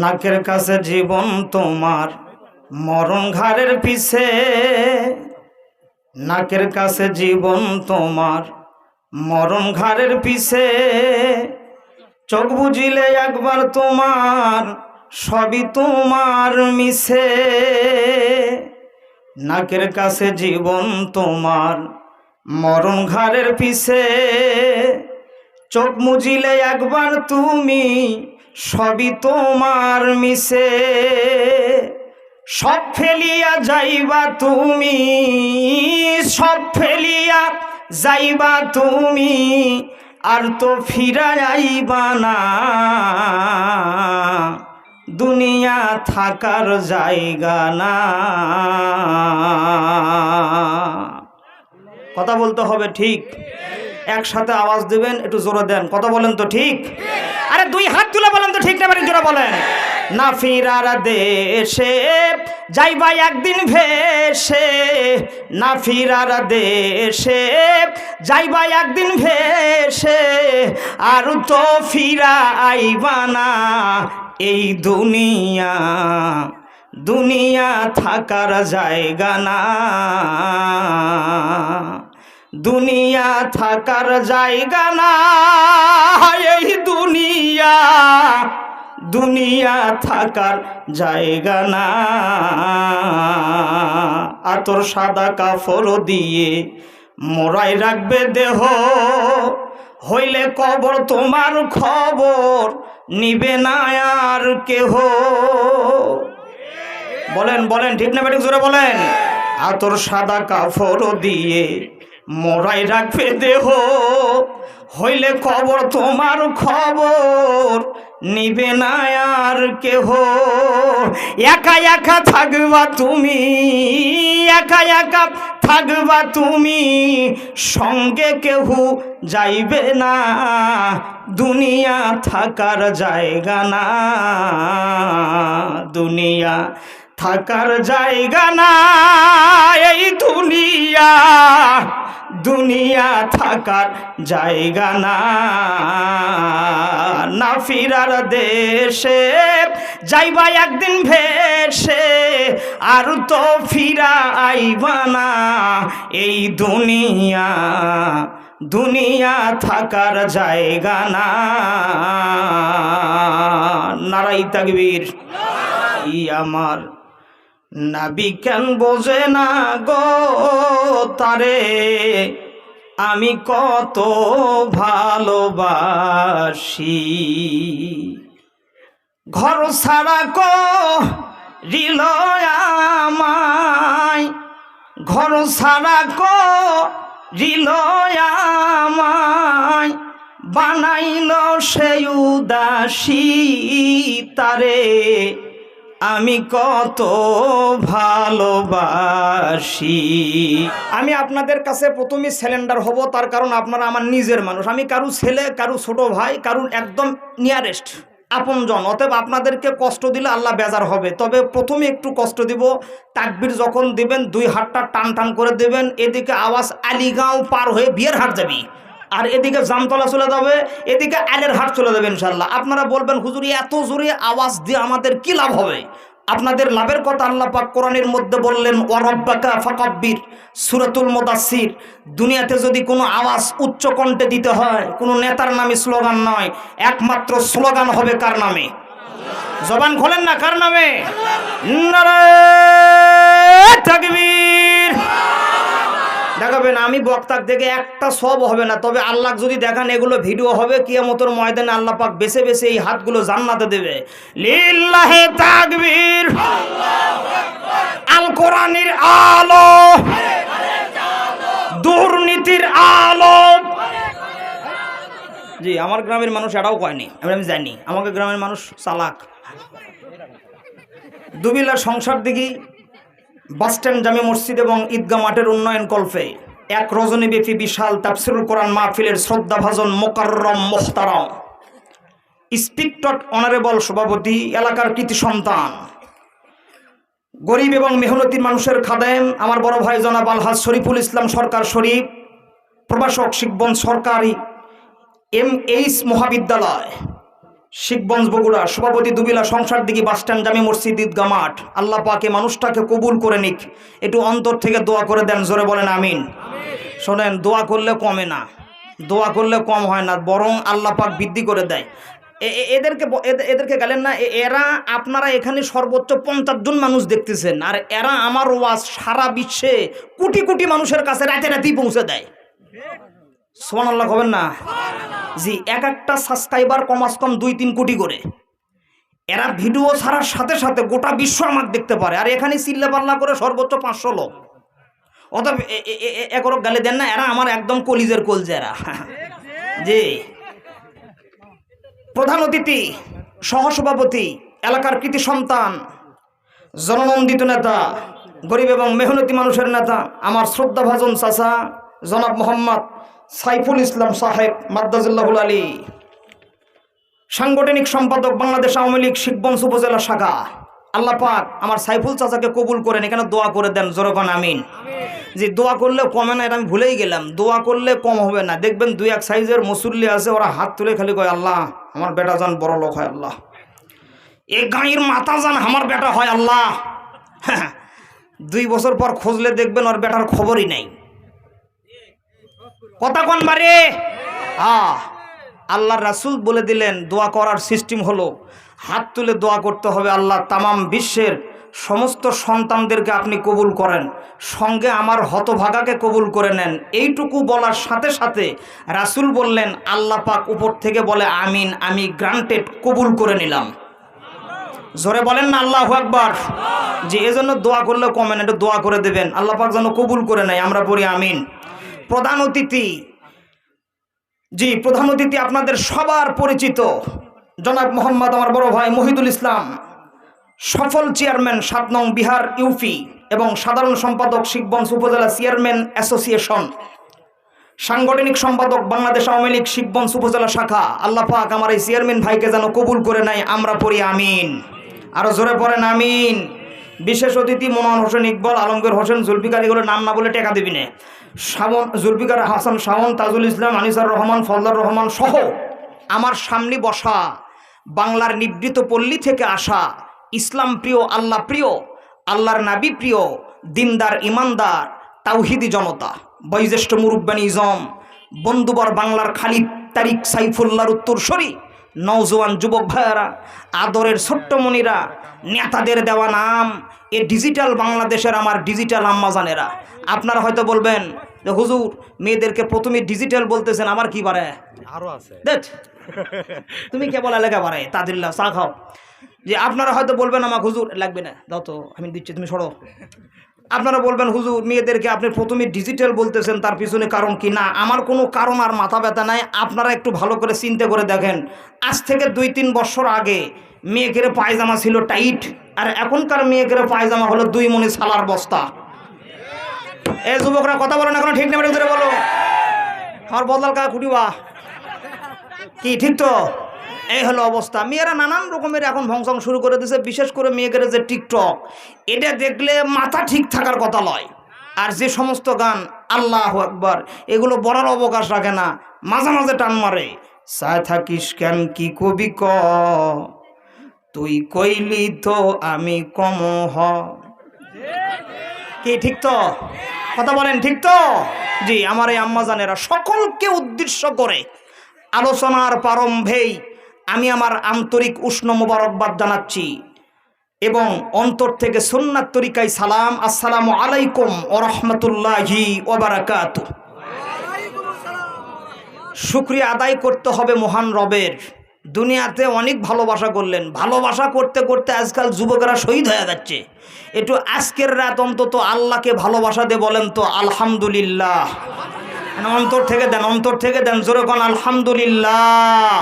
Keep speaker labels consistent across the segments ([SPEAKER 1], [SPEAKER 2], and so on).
[SPEAKER 1] নাকের কাছে জীবন তোমার, মরণ ঘাড়ের পিছে। নাকের কাছে জীবন তোমার, মরণ ঘাড়ের পিছে। চোখ বুঝিলে একবার তোমার, সবই তোমার মিছে। নাকের কাছে জীবন তোমার, মরণ ঘাড়ের পিছে। চোখ মুজিলে একবার তুমি, সবই তোমার মিছে। সব ফেলিয়া যাইবা তুমি, সব ফেলিয়া যাইবা তুমি, আর তো ফিরা আইবা না। দুনিয়া থাকার জায়গা না। কথা বলতে হবে ঠিক, একসাথে আওয়াজ দিবেন, একটু জোরে দেন। কথা বলেন তো ঠিক? আরে দুই হাত তুলে বলেন তো ঠিক না বাড়ি জোরে বলেন। না ফিরার দেশে যাইবা একদিন ভেসে, না ফিরার দেশে যাইবা একদিন ভেসে, আর তো ফিরা আইবা না। এই দুনিয়া, দুনিয়া থাকার জায়গা না। দুনিয়া থাকার জায়গা না। এই দুনিয়া, দুনিয়া থাকার জায়গা না। আতর সাদা কাফর দিয়ে মোড়াই রাখবে দেহ, হইলে কবর তোমার খবর নিবে না আর কেহ। বলেন বলেন ঠিক না বেঠিক জোরে বলেন। আতর সাদা কাফর দিয়ে মোড়াই রাখবে দেহ, হইলে কবর তোমার খবর নিবে না আর কেহ। একা একা থাকবা তুমি, একা একা থাকবা তুমি, সঙ্গে কেহ যাইবে না। দুনিয়া থাকার জায়গা না। দুনিয়া থাকার জায়গা না। এই দুনিয়া, দুনিয়া থাকার জায়গা না। না ফিরার দেশে যাইবা একদিন ভেসে, আর তো ফিরা আইবা না। এই দুনিয়া, দুনিয়া থাকার জায়গা না। নারাই তাকবীর। ই আমার নাবি কেন বোঝে না গো তারে, আমি কত ভালোবাসি। ঘর ছাড়া করিল আমায়, ঘর ছাড়া করিল আমায়, বানাইল সেই উদাসী। তারে আমি কত ভালোবাসি। আমি আপনাদের কাছে প্রথমে সিলিন্ডার হব, তার কারণ আপনারা আমার নিজের মানুষ। আমি কারু ছেলে, কারু ছোট ভাই, কারুর একদম নিয়ারেস্ট আপনজন। অতএব আপনাদেরকে কষ্ট দিলে আল্লাহ বেজার হবে। তবে প্রথমে একটু কষ্ট দিব। তাকবীর যখন দিবেন দুই হাতটা টান টান করে দেবেন। এদিকে আওয়াজ আলীগাঁও পার হয়ে বিয়ের হাট যাবি, আর এদিকে জামতলা চলে যাবে, এদিকে আলের হাট চলে যাবে ইনশাল্লাহ। আপনারা বলবেন হুজুর এত জোরে আওয়াজ দিয়ে আমাদের কি লাভ হবে? আপনাদের লাভের কথা আল্লাহ পাক কোরআনের মধ্যে বললেন, ওয়ারাব্বাকা ফাকাব্বির, সূরাতুল মুদাসসির। দুনিয়াতে যদি কোনো আওয়াজ উচ্চ কণ্ঠে দিতে হয়, কোনো নেতার নামে স্লোগান নয়, একমাত্র স্লোগান হবে কার নামে? জবান খোলেন না, কার নামে? নারায়ে তাকবীর। দেখাবেন আমি বক্তাক দেখে একটা সব হবে না, তবে আল্লাহ যদি দেখান এগুলো ভিডিও হবে, কিয়ামতের ময়দানে আল্লাহ পাক বেছে বেছে এই হাতগুলো জান্নাতে দেবে। লিল্লাহি তাকবীর। আল কোরআনের আলো, দুর্নীতির আলো। জি, আমার গ্রামের মানুষ এটাও কয়নি, আমি জানি আমাকে গ্রামের মানুষ চালাক। দুবিলা সংসার দিঘি বাসস্ট্যান্ড, জামে মসজিদ এবং ঈদগাহ মাঠের উন্নয়ন কল্পে এক রজনীব্যাপী বিশাল তাফসীরুল কোরআন মাহফিলের শ্রদ্ধাভাজন মোকাররম মোহতারাম স্পিকটট অনারেবল সভাপতি, এলাকার কৃতি সন্তান, গরিব এবং মেহনতি মানুষের খাদেম আমার বড় ভাই জনাব আলহাজ শরীফুল ইসলাম সরকার শরীফ, প্রভাষক শিবগঞ্জ সরকারি MH মহাবিদ্যালয়, শিখগঞ্জ বগুড়া, সভাপতি দুবিলা সংসার দিঘি বাসস্ট্যান্ড জামি মসজিদ ঈদগাহ মাঠ। আল্লাহ পাক এই মানুষটাকে কবুল করে নিক। একটু অন্তর থেকে দোয়া করে দেন, জোরে বলেন আমিন। শোনেন, দোয়া করলে কমে না, দোয়া করলে কম হয় না, বরং আল্লাহ পাক বৃদ্ধি করে দেয়। এদেরকে গেলেন না, এরা আপনারা এখানে সর্বোচ্চ 50 জন মানুষ দেখতেছেন, আর এরা আমার ওয়াজ সারা বিশ্বে কোটি কোটি মানুষের কাছে রাতে রাতেই পৌঁছে দেয়। সুবহানাল্লাহ হবেন না? জি, এক একটা সাবস্ক্রাইবার কমাস কম 2-3 কোটি করে। এরা ভিডিও ছাড়ার সাথে সাথে গোটা বিশ্ব আমাকে দেখতে পারে, আর এখানে চিল্লা পাল্লা করে সর্বোচ্চ 500 লোক। অতএব একরক গালে দেন না, এরা আমার একদম কলিজের কলজেরা। জি, প্রধান অতিথি, সহসভাপতি, এলাকার কৃতি সন্তান, জননন্দিত নেতা, গরিব এবং মেহনতি মানুষের নেতা, আমার শ্রদ্ধাভাজন চাচা জনাব মোহাম্মদ সাইফুল ইসলাম সাহেব মাদ্দাজুল্লাহুল আলী, সাংগঠনিক সম্পাদক বাংলাদেশ আওয়ামী লীগ শিখগঞ্জ উপজেলা শাখা। আল্লাহ পাক আমার সাইফুল চাচাকে কবুল করেন, এখানে দোয়া করে দেন, জোরগান আমিন। যে দোয়া করলে কমে না, এটা আমি ভুলেই গেলাম, দোয়া করলে কম হবে না। দেখবেন 2-1 সাইজের মুসল্লি আছে, ওরা হাত তুলে খালি কয়, আল্লাহ আমার বেটা যান বড় লোক হয়, আল্লাহ এ গাঁয়ের মাথা যান আমার বেটা হয়, আল্লাহ। 2 বছর পর খুঁজলে দেখবেন ওর বেটার খবরই নাই। কথা কোন বারে? আল্লাহর রাসূল বলে দিলেন দোয়া করার সিস্টেম হলো হাত তুলে দোয়া করতে হবে, আল্লাহ তামাম বিশ্বের সমস্ত সন্তানদেরকে আপনি কবুল করেন, সঙ্গে আমার হতভাগাকে কবুল করে নেন। এইটুকু বলার সাথে সাথে রাসূল বললেন, আল্লাহ পাক উপর থেকে বলে আমিন, আমি গ্রান্টেড, কবুল করে নিলাম। জোরে বলেন না আল্লাহু আকবার। যে এজন্য দোয়া করলে কমে না, একটু দোয়া করে দেবেন, আল্লাহ পাক যেন কবুল করে নেয়, আমরা পড়ি আমিন। প্রধান অতিথি, জি প্রধান অতিথি আপনাদের সবার পরিচিত জনাব মোহাম্মদ আমার বড় ভাই মহিদুল ইসলাম, সফল চেয়ারম্যান 7 নং বিহার ইউপি এবং সাধারণ সম্পাদক শিখগঞ্জ উপজেলা চেয়ারম্যান অ্যাসোসিয়েশন, সাংগঠনিক সম্পাদক বাংলাদেশ আওয়ামী লীগ শিখগঞ্জ উপজেলা শাখা। আল্লাহ পাক আমার এই চেয়ারম্যান ভাইকে যেন কবুল করে নেয়, আমরা পড়ি আমিন। আরো জোরে পড়েন আমিন। বিশেষ অতিথি মোমান হোসেন ইকবাল, আলমগীর হোসেন, জুলফিকার, এগুলো নাম না বলে টেকা দিবি না, শাওন, জুলফিকার হাসান শাওন, তাজুল ইসলাম, আনিসার রহমান, ফজলার রহমান সহ আমার সামনে বসা বাংলার নিবৃত পল্লী থেকে আসা ইসলাম প্রিয়, আল্লাহ প্রিয়, আল্লাহর নাবী প্রিয়, দিনদার ইমানদার তাওহিদি জনতা, বয়োজ্যেষ্ঠ মুরব্বানি ইজম, বন্ধুবর বাংলার খালিদ তারিক সাইফুল্লাহর উত্তরসূরি, নওজোয়ান যুবক ভাইয়েরা, আদরের ছোট্টমণিরা, নেতাদের দেওয়া নাম, এ ডিজিটাল বাংলাদেশের আমার ডিজিটাল আম্মাজানেরা। আপনারা হয়তো বলবেন যে হুজুর মেয়েদেরকে প্রথমে ডিজিটাল বলতেছেন, আমার কি বারে আরো আছে, দেখ তুমি কেবল এলাকা বারে তাদিল্লা চা খাও। যে আপনারা হয়তো বলবেন আমাকে হুজুর লাগবে না, দাও তো আমি দিচ্ছি, তুমি সরো। আপনারা বলবেন হুজুর মেয়েদেরকে আপনি প্রথমে ডিজিটাল বলতেছেন, তার পিছনে কারণ কি? না, আমার কোনো কারণ আর মাথা ব্যথা নাই। আপনারা একটু ভালো করে চিন্তা করে দেখেন, আজ থেকে 2-3 বছর আগে মেয়েকের পায়জামা ছিল টাইট, আর এখনকার মেয়েকের পায়জামা হলো 2 মণি সালার বস্তা। এ যুবকরা কথা বলো না, এখন ঠিক নেই ধরে বলো, আমার বদলাল কা খুঁটিবা কি, ঠিক তো? এই হলো অবস্থা। মেয়েরা নানান রকমের এখন ভংসং শুরু করে দিয়েছে, বিশেষ করে মেয়েদের যে টিকটক, এটা দেখলে মাথা ঠিক থাকার কথা লয়। আর যে সমস্ত গান আল্লাহু আকবার, এগুলো বলার অবকাশ রাখে না, মাঝে মাঝে টান মারে। চায় থাকিস কেন কি কবি ক, তুই কইলি তো আমি কম হ, কি ঠিক তো? কথা বলেন ঠিক তো? জি, আমার এই আম্মাজানেরা সকলকে উদ্দেশ্য করে আলোচনার প্রারম্ভেই আমি আমার আন্তরিক উষ্ণ মোবারকবাদ জানাচ্ছি এবং অন্তর থেকে সুন্নাত তরিকায় সালাম। আসসালামু আলাইকুম ওয়া রাহমাতুল্লাহি ওয়া বারাকাতুহু। শুকরিয়া আদায় করতে হবে মহান রবের। দুনিয়াতে অনেক ভালোবাসা করলেন, ভালোবাসা করতে করতে আজকাল যুবকেরা শহীদ হয়ে যাচ্ছে। একটু আজকের রাত অন্তত আল্লাহকে ভালোবাসা দিয়ে বলেন তো আলহামদুলিল্লাহ। অন্তর থেকে দেন, অন্তর থেকে দেন, জোরে কোন আলহামদুলিল্লাহ।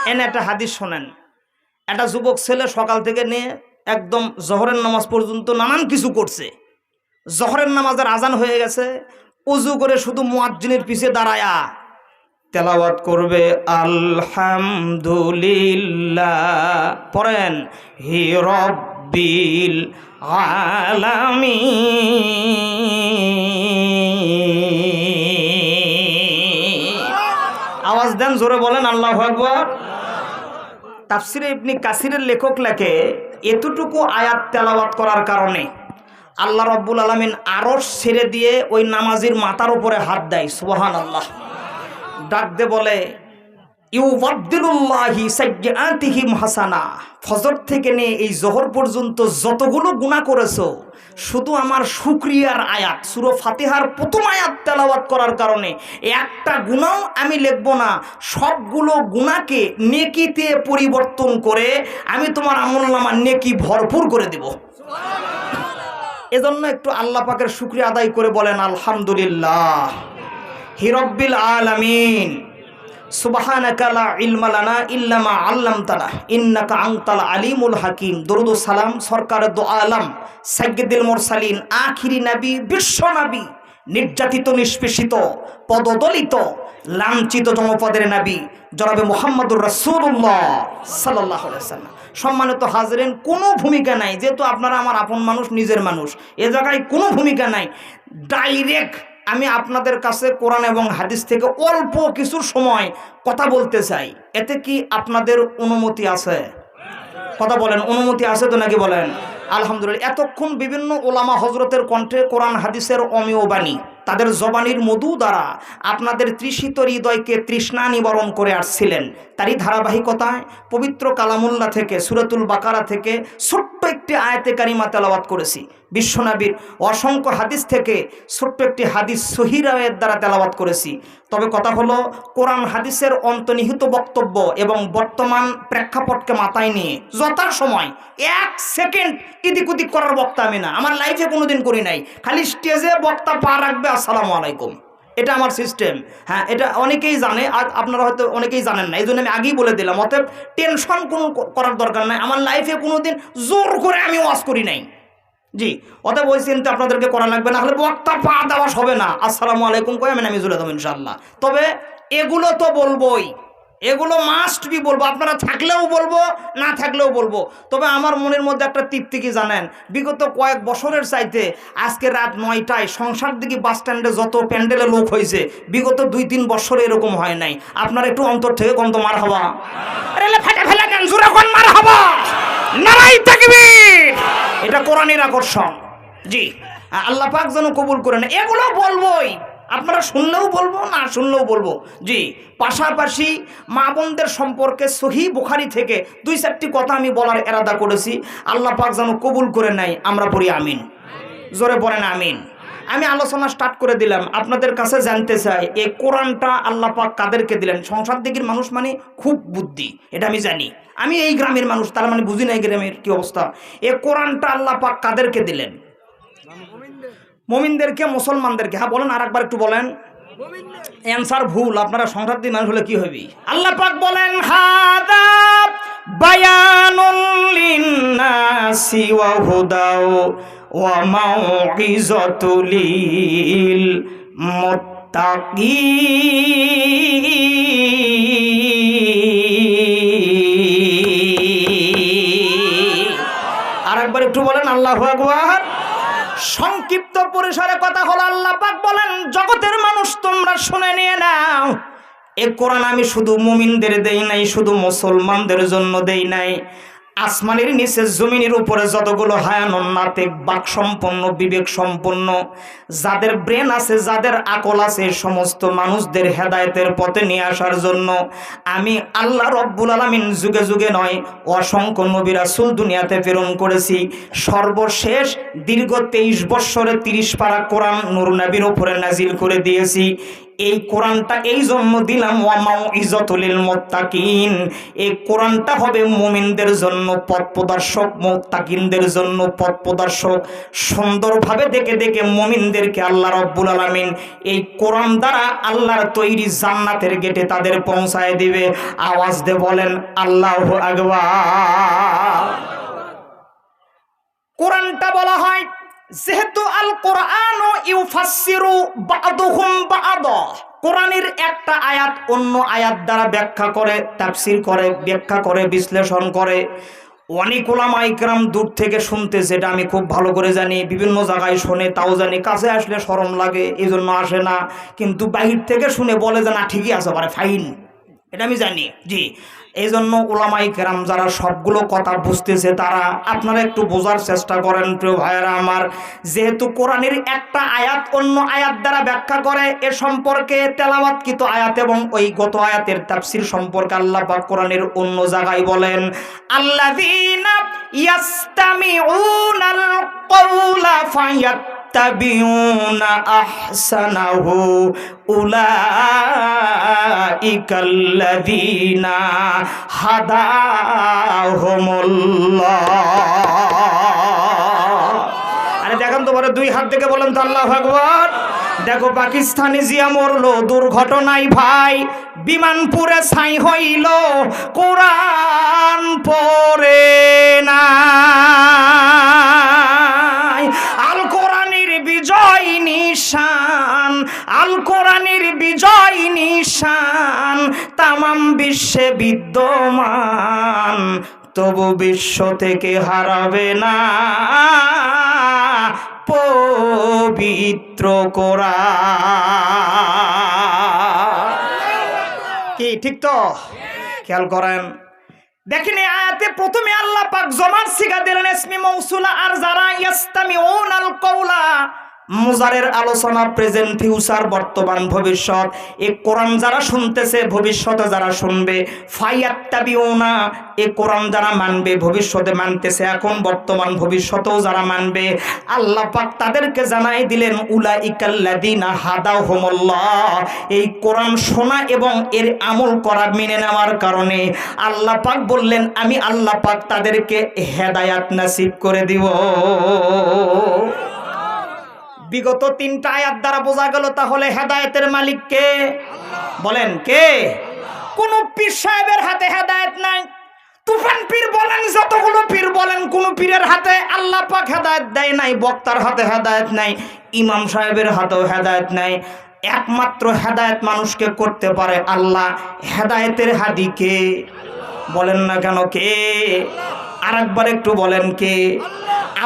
[SPEAKER 1] এনে একটা হাদিস শোনেন। একটা যুবক ছেলে সকাল থেকে নিয়ে একদম জহরের নামাজ পর্যন্ত নানান কিছু করছে। জহরের নামাজের আজান হয়ে গেছে, উজু করে শুধু মুয়াজ্জিনের পিছে দাঁড়ায়া তেলাওয়াত করবে আলহামদুলিল্লাহ। পড়েন হি রব্বিল আলামিন। আওয়াজ দেন, জোরে বলেন আল্লাহু আকবার। তাফসিরে ইবনে কাসিরের লেখক লেখে এতটুকু আয়াত তেলাওয়াত করার কারণে আল্লাহ রাব্বুল আলামিন আরশ ছেড়ে দিয়ে ওই নামাজির মাথার উপরে হাত দেয়, সুবহানাল্লাহ। ডাক দে বলে, ইউবাদদিলুল্লাহি সাইয়্যাতিহিম হাসানা। ফজর থেকে নিয়ে এই জোহর পর্যন্ত যতগুলো গুনাহ করেছো, শুধু আমার শুকরিয়ার আয়াত সূরা ফাতিহার প্রথম আয়াত তেলাওয়াত করার কারণে একটা গুনাহ আমি লিখব না, সবগুলো গুনাহকে নেকিতে পরিবর্তন করে আমি তোমার আমলনামা নেকি ভরপুর করে দেব। এজন্য একটু আল্লাহ পাকের শুকরিয়া আদায় করে বলেন আলহামদুলিল্লাহ হি রাব্বিল আলামিন। সুবহানাকা লা ইলমা লানা ইল্লা মা আল্লামতানা ইন্নাকা আনতাল আলিমুল হাকিম। দরুদ ও সালাম সরকারে দো আলম সাইয়্যিদুল মুরসালিন আখিরি নবী, বিশ্ব নবী, নির্যাতিত নিষ্পেষিত পদদলিত লাঞ্ছিত জনপদের নবী জনাবে মুহাম্মদুর রাসূলুল্লাহ সাল্লাল্লাহু আলাইহি ওয়াসাল্লাম। সম্মানিত হাজরিন, কোনো ভূমিকা নাই, যেহেতু আপনারা আমার আপন মানুষ, নিজের মানুষ, এ জায়গায় কোনো ভূমিকা নাই। ডাইরেক্ট আমি আপনাদের কাছে কোরআন এবং হাদিস থেকে অল্প কিছু সময় কথা বলতে চাই। এতে কি আপনাদের অনুমতি আছে? কথা বলেন, অনুমতি আছে তো নাকি বলেন? আলহামদুলিল্লাহ। এতক্ষণ বিভিন্ন ওলামা হজরতের কণ্ঠে কোরআন হাদিসের অমেয় বাণী, তাদের জবানির মধু দ্বারা আপনাদের তৃষিত হৃদয়কে তৃষ্ণা নিবারণ করে আসছিলেন। তারই ধারাবাহিকতায় পবিত্র কালামুল্লাহ থেকে সূরাতুল বাকারা থেকে ছোট্ট একটি আয়াতে কারিমা তেলাওয়াত করেছি। বিশ্বনবীর অসংখ্য হাদিস থেকে ছোট্ট একটি হাদিস সহিহ রাওয়ায়াত দ্বারা তেলাওয়াত করেছি। তবে কথা হলো, কোরআন হাদিসের অন্তর্নিহিত বক্তব্য এবং বর্তমান প্রেক্ষাপটকে মাথায় নিয়ে যথাসময় 1 সেকেন্ড এদিক ওদিক করার বক্তা আমি না, আমার লাইফে কোনোদিন করি নাই। খালি স্টেজে বক্তা পা রাখবে, আসসালামু আলাইকুম, এটা আমার সিস্টেম। হ্যাঁ, এটা অনেকেই জানে, আর আপনারা হয়তো অনেকেই জানেন না, এই জন্য আমি আগেই বলে দিলাম। অতএব টেনশন কোনো করার দরকার নাই, আমার লাইফে কোনোদিন জোর করে আমি ওয়াজ করি নাই। জি, অতএব ওই চিন্তা আপনাদেরকে করা লাগবে না। হলে বক্তা পা দেওয়া হবে না, আসসালামু আলাইকুম কয়ে আমি চলে দেবো ইনশাআল্লাহ। তবে এগুলো তো বলবোই, এগুলো মাস্ট বি বলবো, আপনারা থাকলেও বলবো, না থাকলেও বলবো। তবে আমার মনের মধ্যে একটা তৃপ্তি কি জানেন, বিগত কয়েক বছরের চাইতে আজকে রাত 9টায় সংসার দিকে বাস স্ট্যান্ডে যত প্যান্ডেলে লোক হয়েছে, বিগত 2-3 বছরে এরকম হয় নাই। আপনারা একটু অন্তর থেকে কন্ত মার হবা, ফেটে ফেলে দেন, জোরে কোন মার হবা, নারাই তাকবীর। এটা কোরআনের আকর্ষণ। জি, আল্লাহ পাক যেন কবুল করেন। এগুলো বলবোই, আপনারা শুনলেও বলবো, না শুনলেও বলবো। জি, পাশাপাশি মা বোনদের সম্পর্কে সহিহ বুখারী থেকে 2-4টি কথা আমি বলার এরাদা করেছি। আল্লাহ পাক যেন কবুল করে নেয়, আমরা পড়ি আমিন। জোরে পড়েন আমিন। আমি আলোচনা স্টার্ট করে দিলাম। আপনাদের কাছে জানতে চাই, এই কোরআনটা আল্লাহ পাক কাদেরকে দিলেন? সংসার দিকের মানুষ মানে খুব বুদ্ধি, এটা আমি জানি। আমি এই গ্রামের মানুষ, তার মানে বুঝি না এই গ্রামের কি অবস্থা। এই কোরআনটা আল্লাহ পাক কাদেরকে দিলেন? মুমিনদেরকে, মুসলমানদেরকে। হ্যাঁ বলেন, আর একবার একটু বলেন। অ্যানসার ভুল, আপনারা সংসার দিয়ে মানুষ হলে কি হবে? আল্লাহ পাক বলেন, হাদা বায়ানুল লিন্নাসি ওয়া হুদাও ওয়া মাউইযাতুল লিল মুত্তাকিন। আর একবার একটু বলেন আল্লাহু আকবার। সংক্ষিপ্ত পরিসরে কথা হলো, আল্লাহ পাক বলেন, জগতের মানুষ তোমরা শুনে নিয়ে নাও, এ কোরআন আমি শুধু মুমিনদের দেই নাই, শুধু মুসলমানদের জন্য দেই নাই। আসমানের নিচে জমিনের উপরে যতগুলো হায়ানুন নাতিক, বাক সম্পন্ন, বিবেক সম্পন্ন, যাদের ব্রেন আছে, যাদের আকল আছে, সমস্ত মানুষদের হেদায়েতের পথে নিয়ে আসার জন্য আমি আল্লাহ রব্বুল আলামিন যুগে যুগে নয়, অসংখ্য নবী রাসূল দুনিয়াতে প্রেরণ করেছি। সর্বশেষ দীর্ঘ 23 বৎসরে 30 পারা কোরআন নূর নবীর উপরে নাজিল করে দিয়েছি। এই কোরআনটা এই জন্য দিলাম, ওয়া মাউইযাতুল লিল মুত্তাকিন। এই কোরআনটা হবে মুমিনদের জন্য পথ প্রদর্শক, মুত্তাকিনদের জন্য পথ প্রদর্শক। সুন্দরভাবে দেখে দেখে মুমিনদেরকে আল্লাহ রাব্বুল আলামিন এই কোরআন দ্বারা আল্লাহর তৈরি জান্নাতের গেটে তাদের পৌঁছায় দিবে। আওয়াজ দিয়ে বলেন আল্লাহু আকবার। কোরআনটা বলা হয়, যেহেতু আল কোরআন ইউফাসসিরু বা'দুহুম বা'দা, কোরআনের একটা আয়াত অন্য আয়াত দ্বারা ব্যাখ্যা করে, তাফসীর করে, ব্যাখ্যা করে, বিশ্লেষণ করে। অনেক ওলামা ইকরাম দূর থেকে শুনতে, যেটা আমি খুব ভালো করে জানি, বিভিন্ন জায়গায় শোনে, তাও জানি। কাছে আসলে শরম লাগে, এই জন্য আসে না, কিন্তু বাহির থেকে শুনে বলে যে না ঠিকই আছে, পারে ফাইন, এটা আমি জানি। জি, এই জন্য উলামায়ে কেরাম যারা সবগুলো কথা বুঝতেছে তারা আপনারা একটু বোঝার চেষ্টা করেন প্রিয় ভাইয়েরা আমার। যেহেতু কোরআনের একটা আয়াত অন্য আয়াত দ্বারা ব্যাখ্যা করে, এ সম্পর্কে তেলাওয়াতকৃত আয়াত এবং ওই গত আয়াতের তাফসীর সম্পর্কে আল্লাহ পাক কোরআনের অন্য জায়গায় বলেন, আল্লাযীনা ইয়াস্তামিউনাল কওলা ফায়াত্তাবিউনা আহসানাহু উলাইকাল্লাযীনা হাদাহুমুল্লাহ। আরে দেখেন তো বলে, দুই হাত থেকে বলেন তো আল্লাহু আকবার। দেখো পাকিস্তানি জিয়া মরলো দুর্ঘটনায় ভাই, বিমানপুরে ছাই হইল, কোরআন পড়ে না। আল কোরআনের বিজয় নিশান, আল কোরআনের বিজয় নিশান তামাম বিশ্বে বিদ্যমান, তবু বিশ্ব থেকে হারাবে না পবিত্র কোরআন। কি ঠিক তো? খেয়াল করেন, দেখেন এই আয়াতে প্রথমে আল্লাহ পাক জমার সিগা দিলেন ইসমি মৌসুলা, আর যারা ইয়াস্তামিউনাল কওলা মুজারের আলোচনা, প্রেজেন্ট, ফিউচার, বর্তমান, ভবিষ্যৎ। এই কোরআন যারা শুনতেছে, ভবিষ্যতে যারা শুনবে, ফায়াত্তাবিউনা এই কোরআন যারা মানবে, ভবিষ্যতে মানতেছে, এখন বর্তমান ভবিষ্যতেও যারা মানবে, আল্লাহ পাক তাদেরকে জানাই দিলেন উলাইকাল্লাযীনা হাদাহুমুল্লাহ। এই কোরআন শোনা এবং এর আমল করা, মেনে নেওয়ার কারণে আল্লাহ পাক বললেন আমি আল্লাহ পাক তাদেরকে হেদায়াত নসিব করে দিব। বিগত তিনটা আয়াত দ্বারা বোঝা গেল তাহলে হেদায়েতের মালিক কে? বলেন কে? কোন পীর সাহেবের হাতে হেদায়েত নাই। তুফান পীর বলেন, যতগুলো পীর বলেন, কোন পীরের হাতে আল্লাহ পাক হেদায়েত দেয় নাই। বক্তার হাতে হেদায়েত নাই, ইমাম সাহেবের হাতেও হেদায়েত নাই। একমাত্র হেদায়েত মানুষকে করতে পারে আল্লাহ। হেদায়েতের হাদি কে? বলেন না কেন কে? আরেকবার একটু বলেন কে?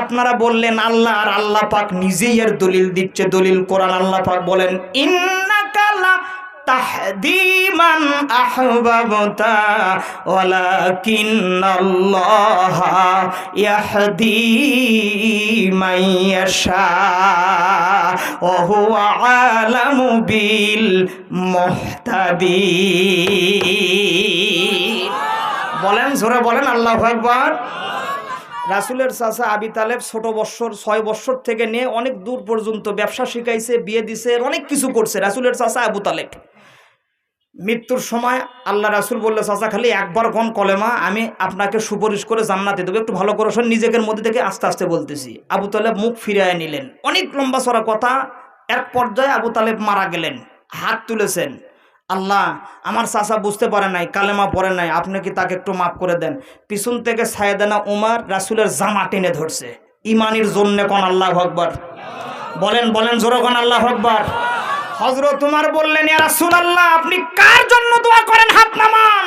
[SPEAKER 1] আপনারা বললেন আল্লাহ, আর আল্লাহ পাক নিজেই এর দলিল দিচ্ছে। দলিল কোরআন। আল্লাহ পাক বলেন ইন্নাকা লা তাহদি মান আহবাবতা ওয়ালাকিন্নাল্লাহা ইয়াহদি মান ইয়াশা ওয়া হুয়া আলামু বিল মুহতাদিন। বলেন, জোরে বলেন আল্লাহু আকবার। রাসূলের চাচা আবি তালেব ছোট বৎসর 6 বৎসর থেকে নিয়ে অনেক দূর পর্যন্ত ব্যবসা শিখাইছে, বিয়ে দিছে, অনেক কিছু করছে রাসূলের চাচা আবু তালেব। মৃত্যুর সময় আল্লাহ রাসূল বললে, চাচা খালি একবার কোন কলেমা, আমি আপনাকে সুপারিশ করে জান্নাতে দেবো, একটু ভালো করে শোন। নিজেদের মধ্যে থেকে আস্তে আস্তে বলতেছি। আবু তালেব মুখ ফিরিয়ে নিলেন। অনেক লম্বা চড়া কথা। এক পর্যায়ে আবু তালেব মারা গেলেন। হাত তুলেছেন, আল্লাহ আমার চাচা বুঝতে পারে নাই, কালেমা পড়ে নাই, আপনি কি তাকে একটু মাফ করে দেন। পিছন থেকে সাইয়েদনা উমর রাসূলের জামা টেনে ধরছে ইমানের জন্য। কোন আল্লাহু আকবার। বলেন বলেন জোরে কোন আল্লাহু আকবার। হযরত উমর বললেন, ইয়া রাসূলুল্লাহ আপনি কার জন্য দোয়া করেন? হাত নামান।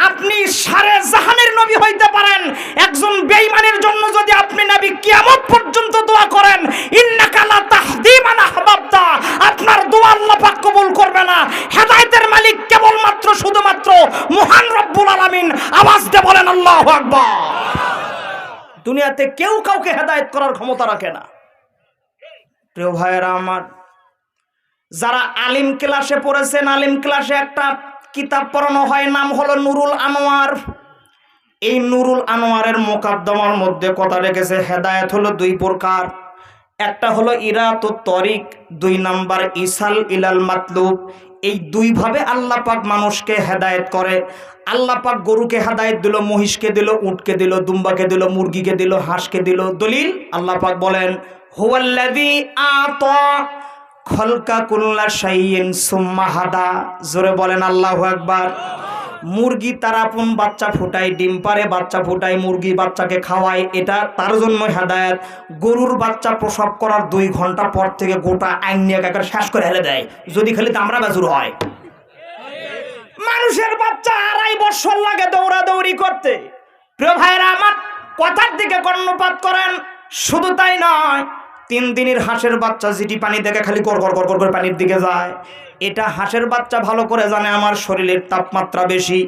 [SPEAKER 1] আপনি সারে জাহানের নবী হইতে পারেন, একজন বেঈমানের জন্য যদি আপনি নবী কিয়ামত পর্যন্ত দোয়া করেন, ইন্নাকা লা তাহদি মান আহবাবতা, আপনার দোয়া আল্লাহ পাক কবুল করবে না। হেদায়েতের মালিক কেবলমাত্র শুধুমাত্র মহান রব্বুল আলামিন। আওয়াজ দিয়ে বলেন আল্লাহু আকবার। দুনিয়াতে কেউ কাউকে হেদায়েত করার ক্ষমতা রাখে না। প্রিয় ভাইয়েরা আমার, যারা আলিম ক্লাসে পড়েছেন, আলিম ক্লাসে একটা কিতাব পড়ানো হয়, নাম হলো নুরুল আনোয়ার। এই নুরুল আনোয়ারের মুকাদ্দমার মধ্যে কথা রেখেছে হেদায়েত হলো দুই প্রকার। একটা হলো ইরাতুত তরিক, 2 নাম্বার ইসাল ইলাল মাতলুব। এই দুইভাবে আল্লাহ পাক মানুষকে হেদায়েত করে। আল্লাহ পাক গরুকে হেদায়েত দিল, মহিষকে দিল, উটকে দিল, দুম্বাকে দিল, মুরগিকে দিল, হাঁসকে দিল। দলিল আল্লাহ পাক বলেন হুয়াল্লাযী আতা খলকা কুল্লা শাইইন সুম্মা হাদা। জোরে বলেন আল্লাহু আকবার। মুরগি তার আপন বাচ্চা ফুটায়, ডিম পারে, বাচ্চা ফুটায়, মুরগি বাচ্চাকে খাওয়ায়, এটা তার জন্য হেদায়েত। গরুর বাচ্চা প্রসব করার 2 ঘন্টা পর থেকে গোটা আইন নিয়ে একাকার শেষ করে হেলে দেয়, যদি খালি দামড়া বাজুর হয়। মানুষের বাচ্চা 2.5 বছর লাগে দৌড়াদৌড়ি করতে। প্রিয় ভাইরা আমার, কথার দিকে কর্ণপাত করেন। শুধু তাই নয়, 3 দিনের হাঁসের বাচ্চা যেটি পানি দেখে খালি গড় গড় গড় করে পানির দিকে যায়, এটা হাঁসের বাচ্চা ভালো করে জানে আমার শরীরের তাপমাত্রা বেশি,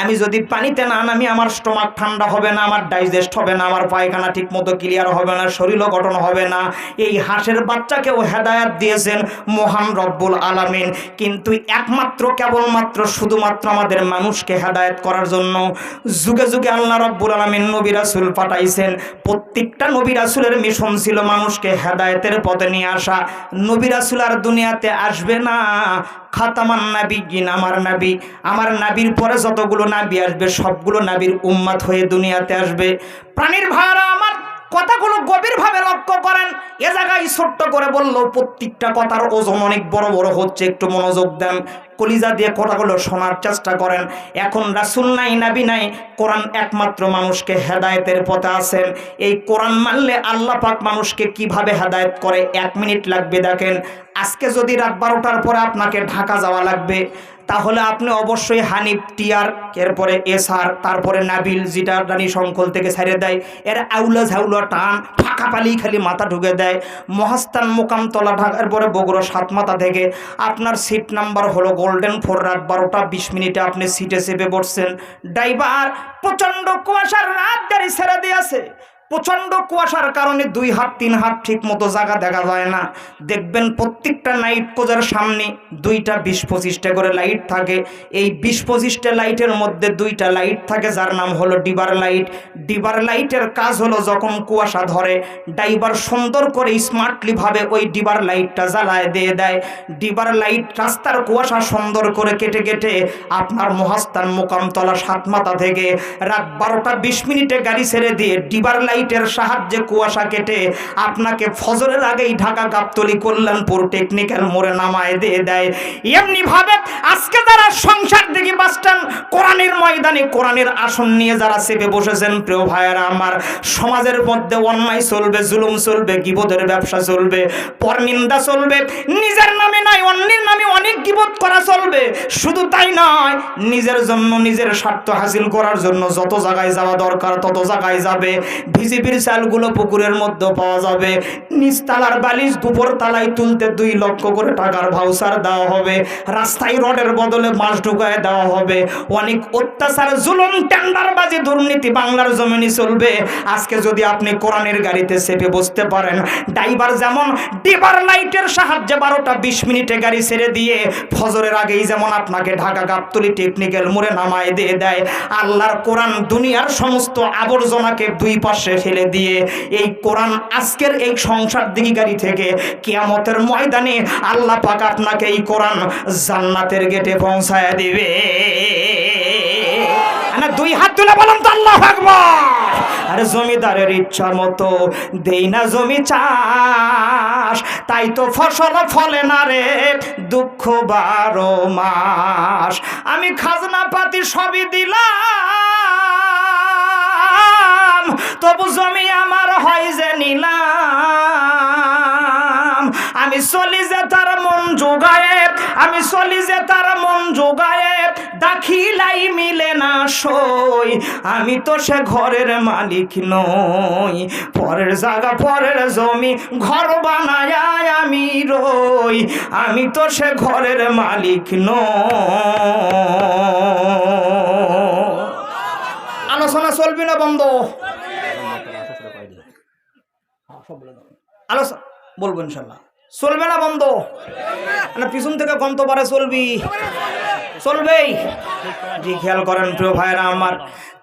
[SPEAKER 1] আমি যদি পানিতে না নামি আমার স্টোমাক ঠান্ডা হবে না, আমার ডাইজেস্ট হবে না, আমার পায়খানা ঠিক মতো ক্লিয়ার হবে না, শরীরও গঠন হবে না। এই হাঁসের বাচ্চাকেও হেদায়াত দিয়েছেন মহান রব্বুল আলামিন, কিন্তু একমাত্র কেবলমাত্র শুধুমাত্র আমাদের মানুষকে হেদায়েত করার জন্য যুগে যুগে আল্লাহ রব্বুল আলামিন নবী রাসূল পাঠাইছেন। প্রত্যেকটা নবী রাসূলের মিশন ছিল মানুষকে হেদায়েতের পথে নিয়ে আসা। নবী রাসূল আর দুনিয়াতে আসবে না, খাতামান নাবিয়্যিন, আমার নাবির পরে যতগুলো নাবি আসবে সবগুলো নাবির উম্মত হয়ে দুনিয়াতে আসবে। প্রাণীর ভাইরা আমার, কথাগুলো গভীরভাবে লক্ষ্য করেন। এ জায়গায় ছোট্ট করে বললো, প্রত্যেকটা কথার ওজন অনেক বড় বড় হচ্ছে, একটু মনোযোগ দেন, কলিজা দিয়ে কথাগুলো শোনার চেষ্টা করেন। এখন রাসূল নাই, নাবি নাই, কোরআন একমাত্র মানুষকে হেদায়েতের পথে আছেন। এই কোরআন মানলে আল্লাহ পাক মানুষকে কিভাবে হেদায়েত করে 1 মিনিট লাগবে। দেখেন, আজকে যদি রাত 12টার পরে আপনাকে ঢাকা যাওয়া লাগবে, তাহলে আপনি অবশ্যই হানিফ, টিয়ার, এরপরে এসআর, তারপরে নাবিল, যেটা রানী শঙ্কল থেকে ছাড়িয়ে দেয়, এর আউলা ঝাউলা টান ফাঁকা পালি খালি মাথা ঢুকে দেয়। মহাস্থান মোকামতলা ঢাকার পরে বগুড়া 7 মাথা থেকে আপনার সিট নাম্বার হলো গোল্ডেন 4, রাত 12টা 20 মিনিটে আপনি সিটে চেপে বসছেন। ড্রাইভার প্রচণ্ড কুয়াশার রাত গাড়ি ছেড়ে দিয়েছে, প্রচণ্ড কুয়াশার কারণে 2 হাত 3 হাত ঠিক মতো জায়গা দেখা যায় না। দেখবেন প্রত্যেকটা নাইট কোচের সামনে 2টা 20-25টা করে লাইট থাকে। এই 20-25টা লাইটের মধ্যে 2টা লাইট থাকে যার নাম হলো ডিবার লাইট। ডিবার লাইটের কাজ হলো যখন কুয়াশা ধরে, ড্রাইভার সুন্দর করে স্মার্টলি ভাবে ওই ডিবার লাইটটা জ্বালায় দিয়ে দেয়। ডিবার লাইট রাস্তার কুয়াশা সুন্দর করে কেটে কেটে আপনার মহাস্থান মোকামতলা 7 মাথা থেকে রাত 12টা 20 মিনিটে গাড়ি ছেড়ে দিয়ে ডিবার লাইটের সাহায্যে কুয়াশা কেটে আপনাকে ফজরের আগেই ঢাকা গাবতলী কল্যাণপুর টেকনিক্যাল মোড়ে নামায় দিয়ে দেয়। এমনি ভাবে আজকে যারা সংসার দেখি বাসস্ট্যান্ড কোরআনের ময়দানে কোরআনের আসন নিয়ে যারা চেপে বসেছেন, প্রিয় ভাইয়েরা আমার, সমাজের মধ্যে অন্যায় চলবে, জুলুম চলবে, গীবতের ব্যবসা চলবে, পরনিন্দা চলবে, নিজের নামে নয় অন্যের নামে অনেক গীবত করা চলবে। শুধু তাই নয়, নিজের জন্য নিজের স্বার্থ হাসিল করার জন্য যত জায়গায় যাওয়া দরকার তত জায়গায় যাবে। বিজেপির চালগুলো পুকুরের মধ্যে পাওয়া যাবে, নিচতলার বালিশ দুপুর তালায় তুলতে 2 লক্ষ করে টাকার ভাউচার দেওয়া হবে, রাস্তায় রডের বদলে মাছ ঢুকায় দেওয়া হবে। অনেক অত্যাচার, জুলুম, টেন্ডারবাজি, দুর্নীতি বাংলার জমিনে চলবে। আজকে যদি আপনি কোরআনের গাড়িতে চেপে বসতে পারেন, ড্রাইভার যেমন ডিবার লাইটের সাহায্যে 12টা 20 মিনিটে গাড়ি ছেড়ে দিয়ে ফজরের আগেই যেমন আপনাকে ঢাকা গাবতলী টেকনিক্যাল মোড়ে নামায় দিয়ে দেয়, আল্লাহর কোরআন দুনিয়ার সমস্ত আবর্জনাকে 2 পাশে ফেলে দিয়ে এই কোরআন আজকের এই সংসার দিঘি গাড়ি থেকে কিয়ামতের ময়দানে আল্লাহ পাক আপনাকে এই কোরআন জান্নাতের গেটে পৌঁছায় দিবে। না 2 হাত তুলে বলুন তো আল্লাহু আকবার। আরে জমিদারের ইচ্ছা মতো দেই না জমি চাষ, তাই তো ফসল ফলে না রে দুঃখ 12 মাস। আমি খাজনা পাতি সবই দিলাম, তবু জমি আমার হয় যে নিলাম। আমি চলি যে তার মন যোগায়ে, আমি চলি যে তার মন যোগায়ে, দাখিলাই মিলে না সই। আমি তো সে ঘরের মালিক নই, পরের জায়গা পরের জমি ঘর বানায় আমি রই। আমি তো সে ঘরের মালিক নই। আলোচনা চলবি না বন্ধ? আলোচনা বলবো ইনশাল্লাহ, চলবে না বন্ধ? না পিছন থেকে গন্ত পারে চলবি? চলবেই। জি খেয়াল করেন প্রিয় ভাইরা আমার,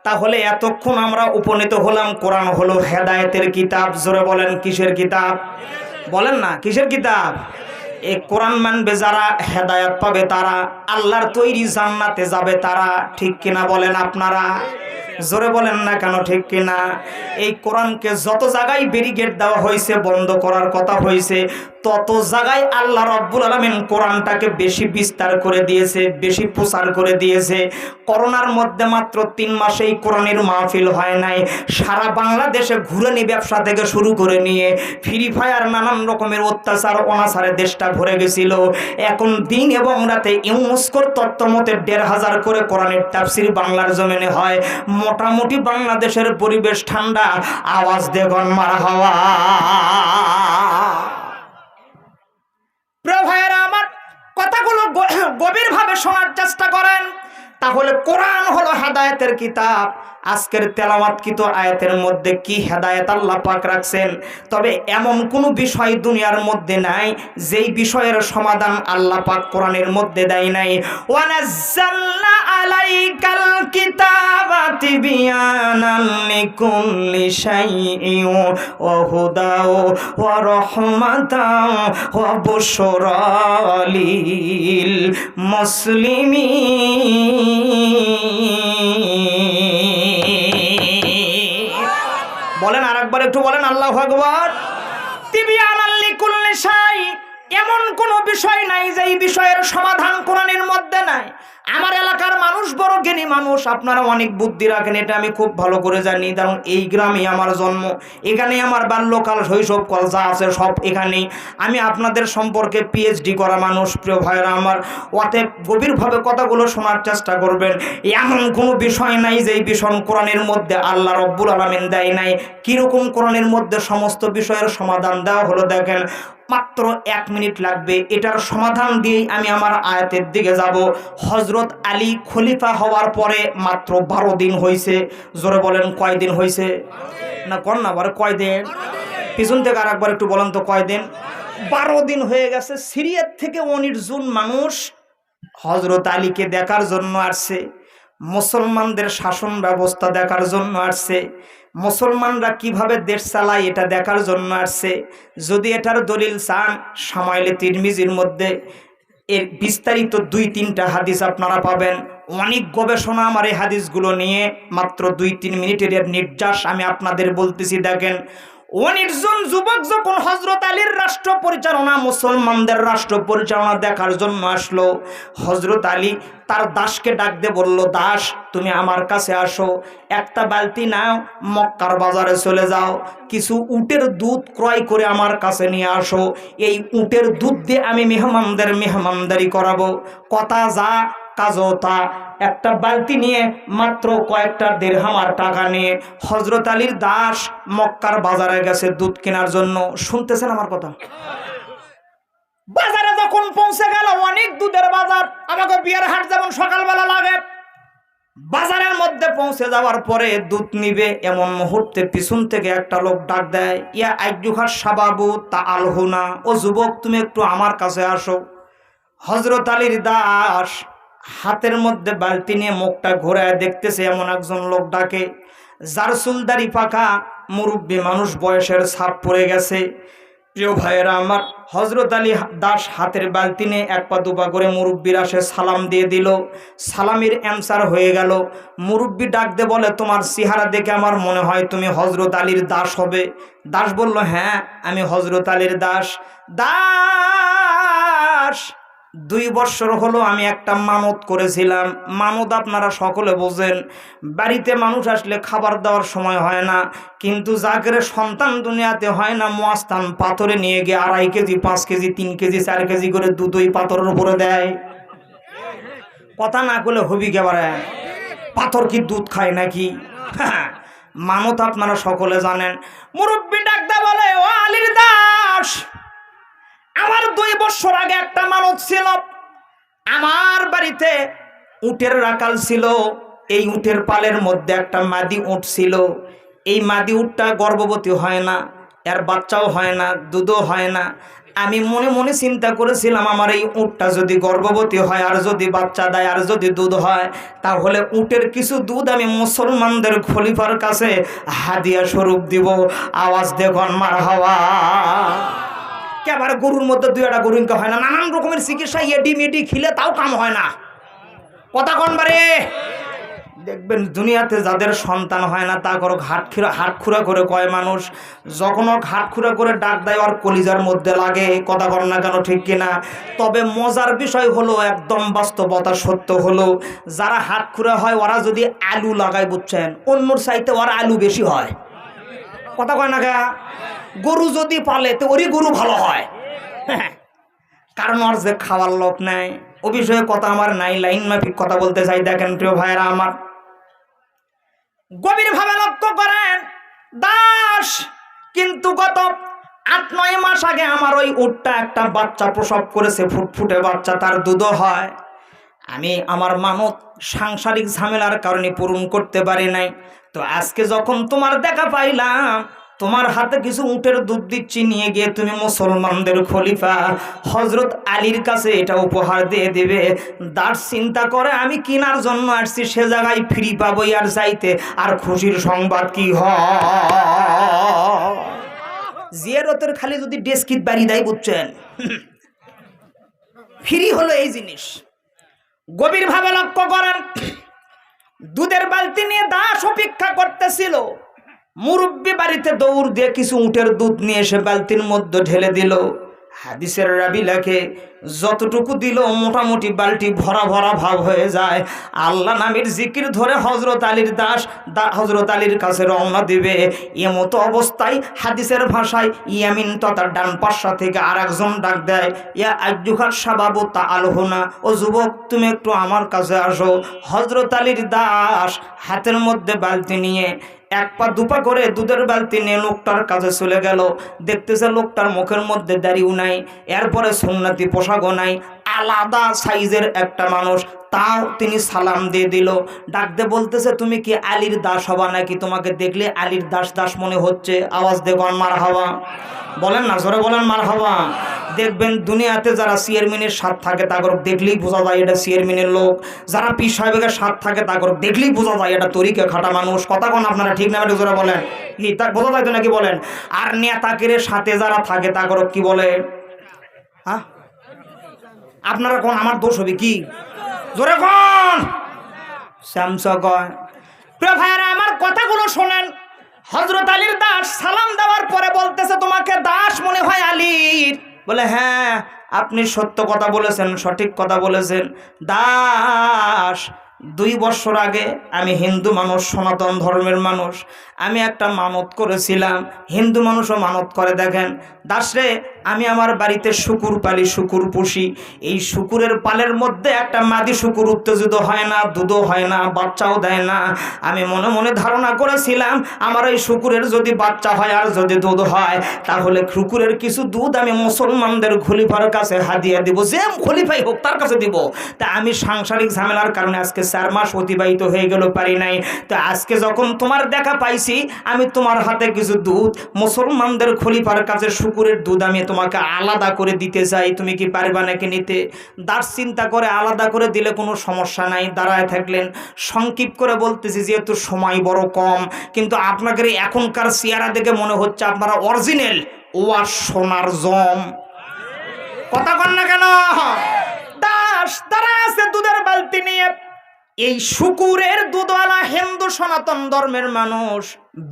[SPEAKER 1] তাহলে এতক্ষণ আমরা উপনীত হলাম কোরআন হলো হেদায়েতের কিতাব। জোরে বলেন কিসের কিতাব? বলেন না কিসের কিতাব? এই কোরআন মানবে যারা হেদায়েত পাবে তারা, আল্লাহর তৈরি জান্নাতে যাবে তারা। ঠিক কিনা বলেন আপনারা? জোরে বলেন না কেন ঠিক কিনা? এই কোরআনকে যত জায়গায় ব্যারিকেড দেওয়া হয়েছে, বন্ধ করার কথা হয়েছে, তত জায়গায় আল্লাহ রাব্বুল আলামিন কোরআনটাকে বেশি বিস্তার করে দিয়েছে, বেশি প্রচার করে দিয়েছে। করোনার মধ্যে মাত্র 3 মাসেই কোরআনের মাহফিল হয় নাই। সারা বাংলাদেশে ঘুরানি ব্যবসা থেকে শুরু করে নিয়ে ফ্রি ফায়ার নানান রকমের অত্যাচার অনাচারে দেশটা ভরে গেছিল। এখন দিন এবং রাতে ইউনেস্কোর তত্ত্ব মতে 1,500 করে কোরআনের তাফসীর বাংলার জমিনে হয়। মোটামুটি বাংলাদেশের পরিবেশ ঠান্ডা। আওয়াজ দেখুন মারহাবা। প্রিয় ভাইয়েরা আমার, কথা কথাগুলো গভীরভাবে শোনার চেষ্টা করেন, তাহলে কোরআন হলো হেদায়েতের কিতাব। আজকের তেলাওয়াতকৃত আয়াতের মধ্যে কি হেদায়েত আল্লাহ পাক রাখছেন। তবে এমন কোনো বিষয় দুনিয়ার মধ্যে নাই যেই বিষয়ের সমাধান আল্লাহ পাক কোরআনের মধ্যে দেয় নাই। ওয়া নাযালনা আলাইকাল কিতাবা তিবয়ানান লিকুল্লি শাইইন ওয়া হুদাও ওয়া রাহমাতাও ওয়া বুশরা লিল মুসলিমিন। বলেন আরেকবার একটু বলেন আল্লাহু আকবার। তিবয়ানাল লিকুল্লি শাই, এমন কোনো বিষয় নাই যেই বিষয়ের সমাধান কোরআনের মধ্যে নাই। আমার এলাকার মানুষ বড় জ্ঞানী মানুষ, আপনারা অনেক বুদ্ধি রাখেন, এটা আমি খুব ভালো করে জানি, কারণ এই গ্রামে আমার জন্ম, এখানেই আমার বাল্যকাল শৈশবকাল যা আছে সব এখানেই। আমি আপনাদের সম্পর্কে পিএইচডি করা মানুষ, প্রিয় ভাইরা আমার, অতএব গভীরভাবে কথাগুলো শোনার চেষ্টা করবেন। এমন কোনো বিষয় নাই যেই বিষয় কোরআনের মধ্যে আল্লাহ রব্বুল আলামিন দেয় নাই। কীরকম কোরআনের মধ্যে সমস্ত বিষয়ের সমাধান দেওয়া হলো দেখেন, মাত্র 1 মিনিট লাগবে, এটার সমাধান দিয়েই আমি আমার আয়াতের দিকে যাব। হযরত আলী খলিফা হওয়ার পরে মাত্র 12 দিন হয়েছে। জোরে বলেন কয় দিন হয়েছে? না কোন না বলে কয় দিন? পিছন থেকে আর একবার একটু বলেন তো কয় দিন? 12 দিন হয়ে গেছে। সিরিয়ার থেকে 19 জন মানুষ হযরত আলীকে দেখার জন্য আসছে, মুসলমানদের শাসন ব্যবস্থা দেখার জন্য আসছে, মুসলমানরা কিভাবে দেশ চালায় এটা দেখার জন্য আসছে। যদি এটার দলিল চান, শামাইলে তিরমিজির মধ্যে এর বিস্তারিত 2-3টা হাদিস আপনারা পাবেন। অনেক গবেষণা আমার এই হাদিসগুলো নিয়ে, মাত্র 2-3 মিনিটের এর নির্যাস আমি আপনাদের বলতেছি। দেখেন, 19 জন যুবক যখন হযরত আলীর রাষ্ট্র পরিচালনা, মুসলমানদের রাষ্ট্র পরিচালনা দেখার জন্য আসলো, হযরত আলী তার দাসকে ডাক দিয়ে বলল, দাস তুমি আমার কাছে আসো, একটা বালতি নাও, মক্কার বাজারে চলে যাও, কিছু উটের দুধ ক্রয় করে আমার কাছে নিয়ে আসো, এই উটের দুধ দিয়ে আমি মেহমানদের মেহমানদারি করাবো। কথা যা কাজও তা। একটা বালতি নিয়ে মাত্র কয়েকটা দিরহাম আর টাকা নিয়ে হযরত আলীর দাস মক্কার বাজারে গেছে দুধ কেনার জন্য। শুনতেছেন আমার কথা? বাজারে যখন পৌঁছে গেল, অনেক দুধের বাজার, আমাকে বিয়ার হাট যেমন সকালবেলা লাগে, বাজারের মধ্যে পৌঁছে যাওয়ার পরে দুধ নিবে এমন মুহূর্তে পিছন থেকে একটা লোক ডাক দেয়, ইয়া আইয়ুহাস শাবাবু তাআল হুনা, ও যুবক তুমি একটু আমার কাছে আসো। হযরত আলীর দাস হাতের মধ্যে বালতি নিয়ে মুখটা ঘোরায় দেখতেছে এমন একজন লোক ডাকে, যার চুলদারি পাকা, মুরব্বী মানুষ, বয়সের ছাপ পড়ে গেছে। প্রিয় ভাইয়েরা আমার, হযরত আলী দাস হাতের বালতি নিয়ে 1 পা 2 পা করে মুরব্বীর আসে সালাম দিয়ে দিল। সালামের অ্যান্সার হয়ে গেল। মুরব্বী ডাক দিয়ে বলে, তোমার চেহারা দেখে আমার মনে হয় তুমি হযরত আলীর দাস হবে। দাস বলল, হ্যাঁ আমি হযরত আলীর দাস। দাস 2 বছর হলো আমি একটা মানত করেছিলাম। মানত আপনারা সকলে বোঝেন, বাড়িতে মানুষ আসলে খাবার দেওয়ার সময় হয় না, কিন্তু জাগরে সন্তান দুনিয়াতে হয় না, মুয়াস্তান পাথরে নিয়ে গিয়ে 2.5 কেজি 5 কেজি 3 কেজি 4 কেজি করে দুধ ওই পাথরের উপরে দেয়। কথা না করলে হবি কেবারে, পাথর কি দুধ খায় নাকি? মানত আপনারা সকলে জানেন। মুরব্বী ডাকদা বলে, ও আলীর দাস, আমার 2 বছর আগে একটা মানত ছিল। আমার বাড়িতে উটের রাখাল ছিল, এই উটের পালের মধ্যে একটা মাদি উট ছিল। এই মাদি উটটা গর্ভবতী হয় না, এর বাচ্চাও হয় না, দুধও হয় না। আমি মনে মনে চিন্তা করেছিলাম, আমার এই উটটা যদি গর্ভবতী হয় আর যদি বাচ্চা দেয় আর যদি দুধ হয়, তাহলে উটের কিছু দুধ আমি মুসলমানদের খলিফার কাছে হাদিয়া স্বরূপ দিব। আওয়াজ দেখুন মারহাবা। কেবার গরুর মধ্যে 2-1টা গরু ইনকা হয় না, নানান রকমের চিকিৎসা এডি মেডি খিলে তাও কাম হয় না। কথা কোন বারে দেখবেন, দুনিয়াতে যাদের সন্তান হয় না তা করো হাট খুঁড়া করে কয় মানুষ, যখন হাট খুঁড়া করে ডাক দেয় ওর কলিজার মধ্যে লাগে। কথা কর না কেন, ঠিক কিনা? তবে মজার বিষয় হলো, একদম বাস্তবতা সত্য হলো, যারা হাট খুঁড়া হয় ওরা যদি আলু লাগায়, বুঝছেন, অন্যর চাইতে ওরা আলু বেশি হয়। কথা কয় না কে? গরু যদি পালে তো ওরই গরু ভালো হয়, কারণ ওর যে খাওয়ার লোক নাই। ও বিষয়ে কথা আমার নাই, লাইন মাফিক কথা বলতে চাই। দেখেন প্রিয় ভাইরা আমার, গভীরভাবে লক্ষ্য করেন, দাস কিন্তু গত 8-9 মাস আগে আমার ওই উটটা একটা বাচ্চা প্রসব করেছে, ফুটফুটে বাচ্চা, তার দুধও হয়। আমি আমার মানত সাংসারিক ঝামেলার কারণে পূরণ করতে পারি নাই। তো আজকে যখন তোমার দেখা পাইলাম, তোমার হাতে কিছু উটের দুধ দিচ্ছি, নিয়ে গিয়ে তুমি মুসলমানদের খলিফা হযরত আলীর কাছে এটা উপহার দিয়ে দেবে। তার চিন্তা করে আমি কেনার জন্য আসছি, সে জায়গায় ফ্রি পাবো আর যাইতে, আর খুশির সংবাদ কি হয়। জিয়ারতের খালি যদি ডেস্কিট বাড়ি দেয়, বুঝছেন, ফ্রি হলো এই জিনিস। গভীরভাবে লক্ষ্য করেন, দুধের বালতি নিয়ে দাস অপেক্ষা করতেছিল। মুরব্বি বাড়িতে দৌড় দিয়ে কিছু উটের দুধ নিয়ে এসে বালতির মধ্যে ঢেলে দিল। হাদিসের রাবি লেখে যতটুকু দিল মোটামুটি বালতি ভরা ভরা ভাব হয়ে যায়। আল্লাহ নামের জিকির ধরে হযরত আলীর দাস হযরত আলীর কাছে রওনা দিবে। এমতো অবস্থায় হাদিসের ভাষায় ইয়ামিন তথা ডান পাশা থেকে আরেকজন ডাক দেয়, ইয়া আইয়ুহাস শাবাবু তাআলহুনা, ও যুবক তুমি একটু আমার কাছে আসো। হযরত আলীর দাস হাতের মধ্যে বালতি নিয়ে 1 পা 2 পা করে দুধের বালতি নিয়ে লোকটার কাছে চলে গেল। দেখতেছে লোকটার মুখের মধ্যে দাড়িও নাই, এরপরে সুন্নতি পোশাকও নাই, আলাদা সাইজের একটা মানুষ। তাও তিনি সালাম দিয়ে দিল, ডাক দিয়ে বলতেছে, তুমি কি আলীর দাস হবা নাকি? তোমাকে দেখলে আলীর দাস দাস মনে হচ্ছে। আওয়াজ দেখুন মারহাবা, বলেন না, জোরে বলেন মারহাবা। দেখবেন দুনিয়াতে যারা চেয়ারম্যানের সাথ থাকে তাগর দেখলেই বোঝা যায় এটা চেয়ারম্যানের লোক। যারা পীর সাহেবের সাথ থাকে তাগর দেখলেই বোঝা যায় এটা তরিকা খাটা মানুষ। কথা কোন আপনারা ঠিক না? এটা জোরে বলেন, কি তা বোঝা যায় তো নাকি বলেন? আর নেতাকের সাথে যারা থাকে তাগর কি বলে? হ্যাঁ, আপনারা কোন আমার দোষ হবে কি? জোরে কোন স্যামসা কয়। প্রিয় ভাইরা, আমার কথাগুলো শোনেন। হযরত আলীর দাস সালাম দেওয়ার পরে বলতেছে, তোমাকে দাস মনে হয় আলীর? বলে, হ্যাঁ আপনি সত্য কথা বলেছেন, সঠিক কথা বলেছেন। দাস 2 বছর আগে আমি হিন্দু মানুষ, সনাতন ধর্মের মানুষ, আমি একটা মানত করেছিলাম। হিন্দু মানুষও মানত করে, দেখেন দাসরে, আমি আমার বাড়িতে শুকুর পালি, শুকুর পুষি। এই শুকুরের পালের মধ্যে একটা মাদি শুকুর উত্তেজিত হয় না, দুধও হয় না, বাচ্চাও দেয় না। আমি মনে মনে ধারণা করেছিলাম আমার এই শুকুরের যদি বাচ্চা হয় আর যদি দুধ হয়, তাহলে শুকুরের কিছু দুধ আমি মুসলমানদের খলিফার কাছে হাদিয়া দিব, যে খলিফাই হোক তার কাছে দিব। তা আমি সাংসারিক ঝামেলার কারণে আজকে 4 মাস অতিবাহিত হয়ে গেল, পারি নাই। তো আজকে যখন তোমার দেখা পাইছি, আমি তোমার হাতে কিছু দুধ মুসলমানদের খলিফার কাছে শুকুরের দুধ আমি তোমাকে আলাদা করে দিতে চাই, তুমি কি পারবা নাকি নিতে? দাস চিন্তা করে আলাদা করে দিলে কোনো সমস্যা নাই, দাঁড়ায় থাকলেন। সংক্ষিপ্ত করে বলতেছি যেহেতু সময় বড় কম, কিন্তু আপনাকে এখনকার চেহারা দেখে মনে হচ্ছে আপনারা অরিজিনাল ওয়ার সোনার জম। কথা কন না কেন? দাস দাঁড়ায় আছে দুধের বালতি নিয়ে। এই শুকুরের দুধওয়ালা হিন্দু সনাতন ধর্মের মানুষ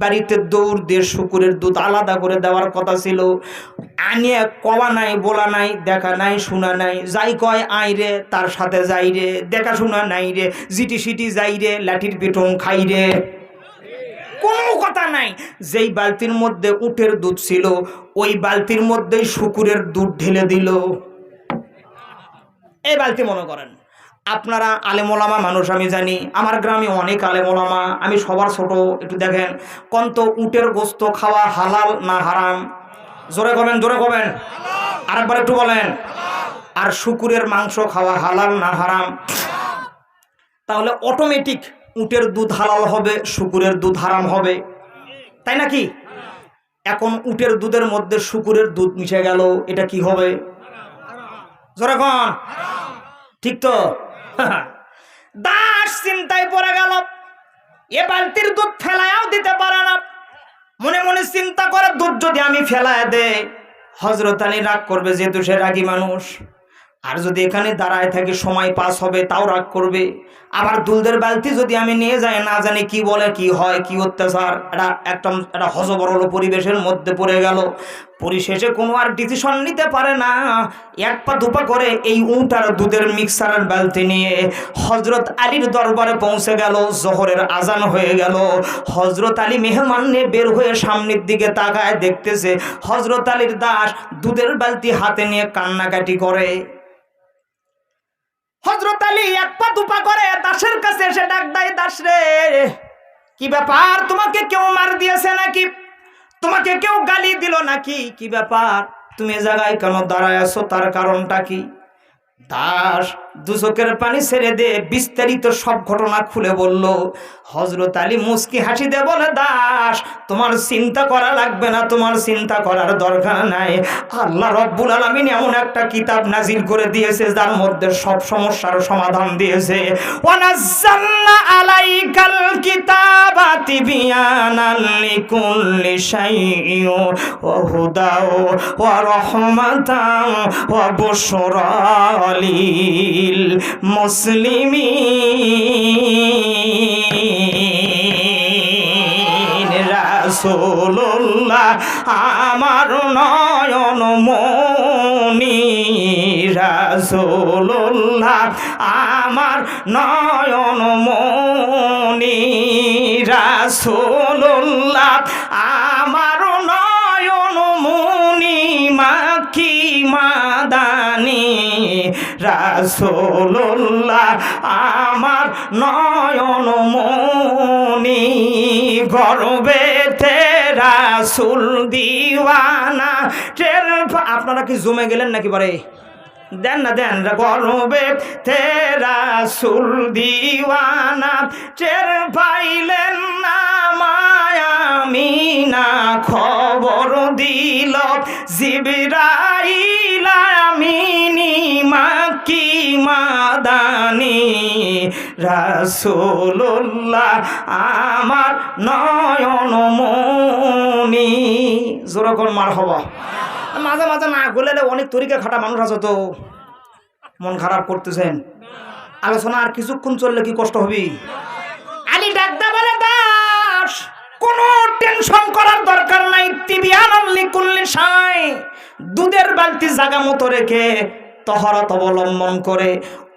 [SPEAKER 1] বাড়িতে দৌড় দিয়ে শুকুরের দুধ আলাদা করে দেওয়ার কথা ছিল। আনিয়ে কওয়া নাই, বলা নাই, দেখা নাই, শোনা নাই। যাই কয় আই রে, তার সাথে যাই রে, দেখা শোনা নাই রে, জিটি সিটি যাই রে, লাঠির পিঠং খাই রে, কোনো কথা নাই। যেই বালতির মধ্যে উটের দুধ ছিল, ওই বালতির মধ্যেই শুকুরের দুধ ঢেলে দিল। এই বালতি মনে করেন আপনারা আলেমোলামা মানুষ, আমি জানি আমার গ্রামে অনেক আলেমোলামা, আমি সবার ছোট। একটু দেখেন কন্ত উটের গোস্ত খাওয়া হালাল না হারাম? জোরে কবেন, জোরে কবেন, আরেকবার একটু বলেন। আর শুকুরের মাংস খাওয়া হালাল না হারাম? তাহলে অটোমেটিক উটের দুধ হালাল হবে, শুকুরের দুধ হারাম হবে, তাই নাকি? এখন উটের দুধের মধ্যে শুকুরের দুধ মিশে গেল, এটা কি হবে? জোরে কোন, ঠিক তো? দাস চিন্তায় পড়ে গেল, এ বালতির দুধ ফেলায়াও দিতে পারে না। মনে মনে চিন্তা করে, দুধ যদি আমি ফেলায় দে, হযরত আলী রাগ করবে, যেহেতু সে রাগী মানুষ। আর যদি এখানে দাঁড়ায় থাকি সময় পাস হবে, তাও রাগ করবে। আবার দুধের বালতি যদি আমি নিয়ে যাই, না জানি কি বলে, কি হয়, কি অত্যাচার, একটা হযবরল পরিবেশের মধ্যে পড়ে গেল। পরিশেষে কোনো আর ডিসিশন নিতে পারে না, 1 পা 2 পা করে এই উট আর দুধের মিক্সারের বালতি নিয়ে হযরত আলীর দরবারে পৌঁছে গেল। জোহরের আজান হয়ে গেল। হযরত আলী মেহমান নিয়ে বের হয়ে সামনের দিকে তাকায়, দেখতেছে হযরত আলীর দাস দুধের বালতি হাতে নিয়ে কান্নাকাটি করে। হযরত আলী 1 পা 2 পা করে দাসের কাছে এসে ডাক দেয়, দাস রে, কি ব্যাপার, তোমাকে কেউ মার দিয়েছে নাকি? তোমাকে কেউ গালি দিল নাকি? কি ব্যাপার, তুমি এ জায়গায় কেন দাঁড়ায় আছো, তার কারণটা কি? দাস দু চোখের পানি ছেড়ে দিয়ে বিস্তারিত সব ঘটনা খুলে বলল। হযরত আলী মুস্কি হাসি দিয়ে বলে, দাস তোমার চিন্তা করা লাগবে না, তোমার চিন্তা করার দরকার নাই। আল্লাহ রাব্বুল আলামিন এমন একটা কিতাব নাজিল করে দিয়েছে যার মধ্যে সব সমস্যার সমাধান দিয়েছে। ওয়া নাযালনা আলাইকাল কিতাবা তিবয়ানাল লিকুল্লি শাইইন ওয়া হুদাও ওয়া রাহমাতাও ওয়া বুশরা লিল মুসলিমিন। রাসূলুল্লাহ আমার নয়ন মনি, রাসূলুল্লাহ আমার নয়ন মনি, রাসূলুল্লাহ আমার নয়ন মনি, মাকি মাদানি, রাসূলুল্লাহ আমার নয়ন মনি। গর্বেতে রাসূল দিওয়ানা। আপনারা কি জমে গেলেন নাকি বারে? দেন না দেন। গর্বে তে রাসূল দিওয়ানা, টের পাইলেন না মায়ামিনা, খবর দিল জিবরাইল আমিনি, মাকি মাদানি, রাসূলুল্লাহ আমার নয়ন মনি। জোরকন মারহাবা। মাঝে মাঝে না গলে অনেক তরিকা খাটা মানুষ আছে, তো মন খারাপ করতেছেন। আলোচনা আর কিছুক্ষণ চললে কি কষ্ট হবে? আলী ডাকদা বলে, দাস কোনো টেনশন করার দরকার নাই। তিবিয়ানাল লিকুল্লি শাই, দুধের বালতি জায়গা মতো রেখে তহরত অবলম্বন করে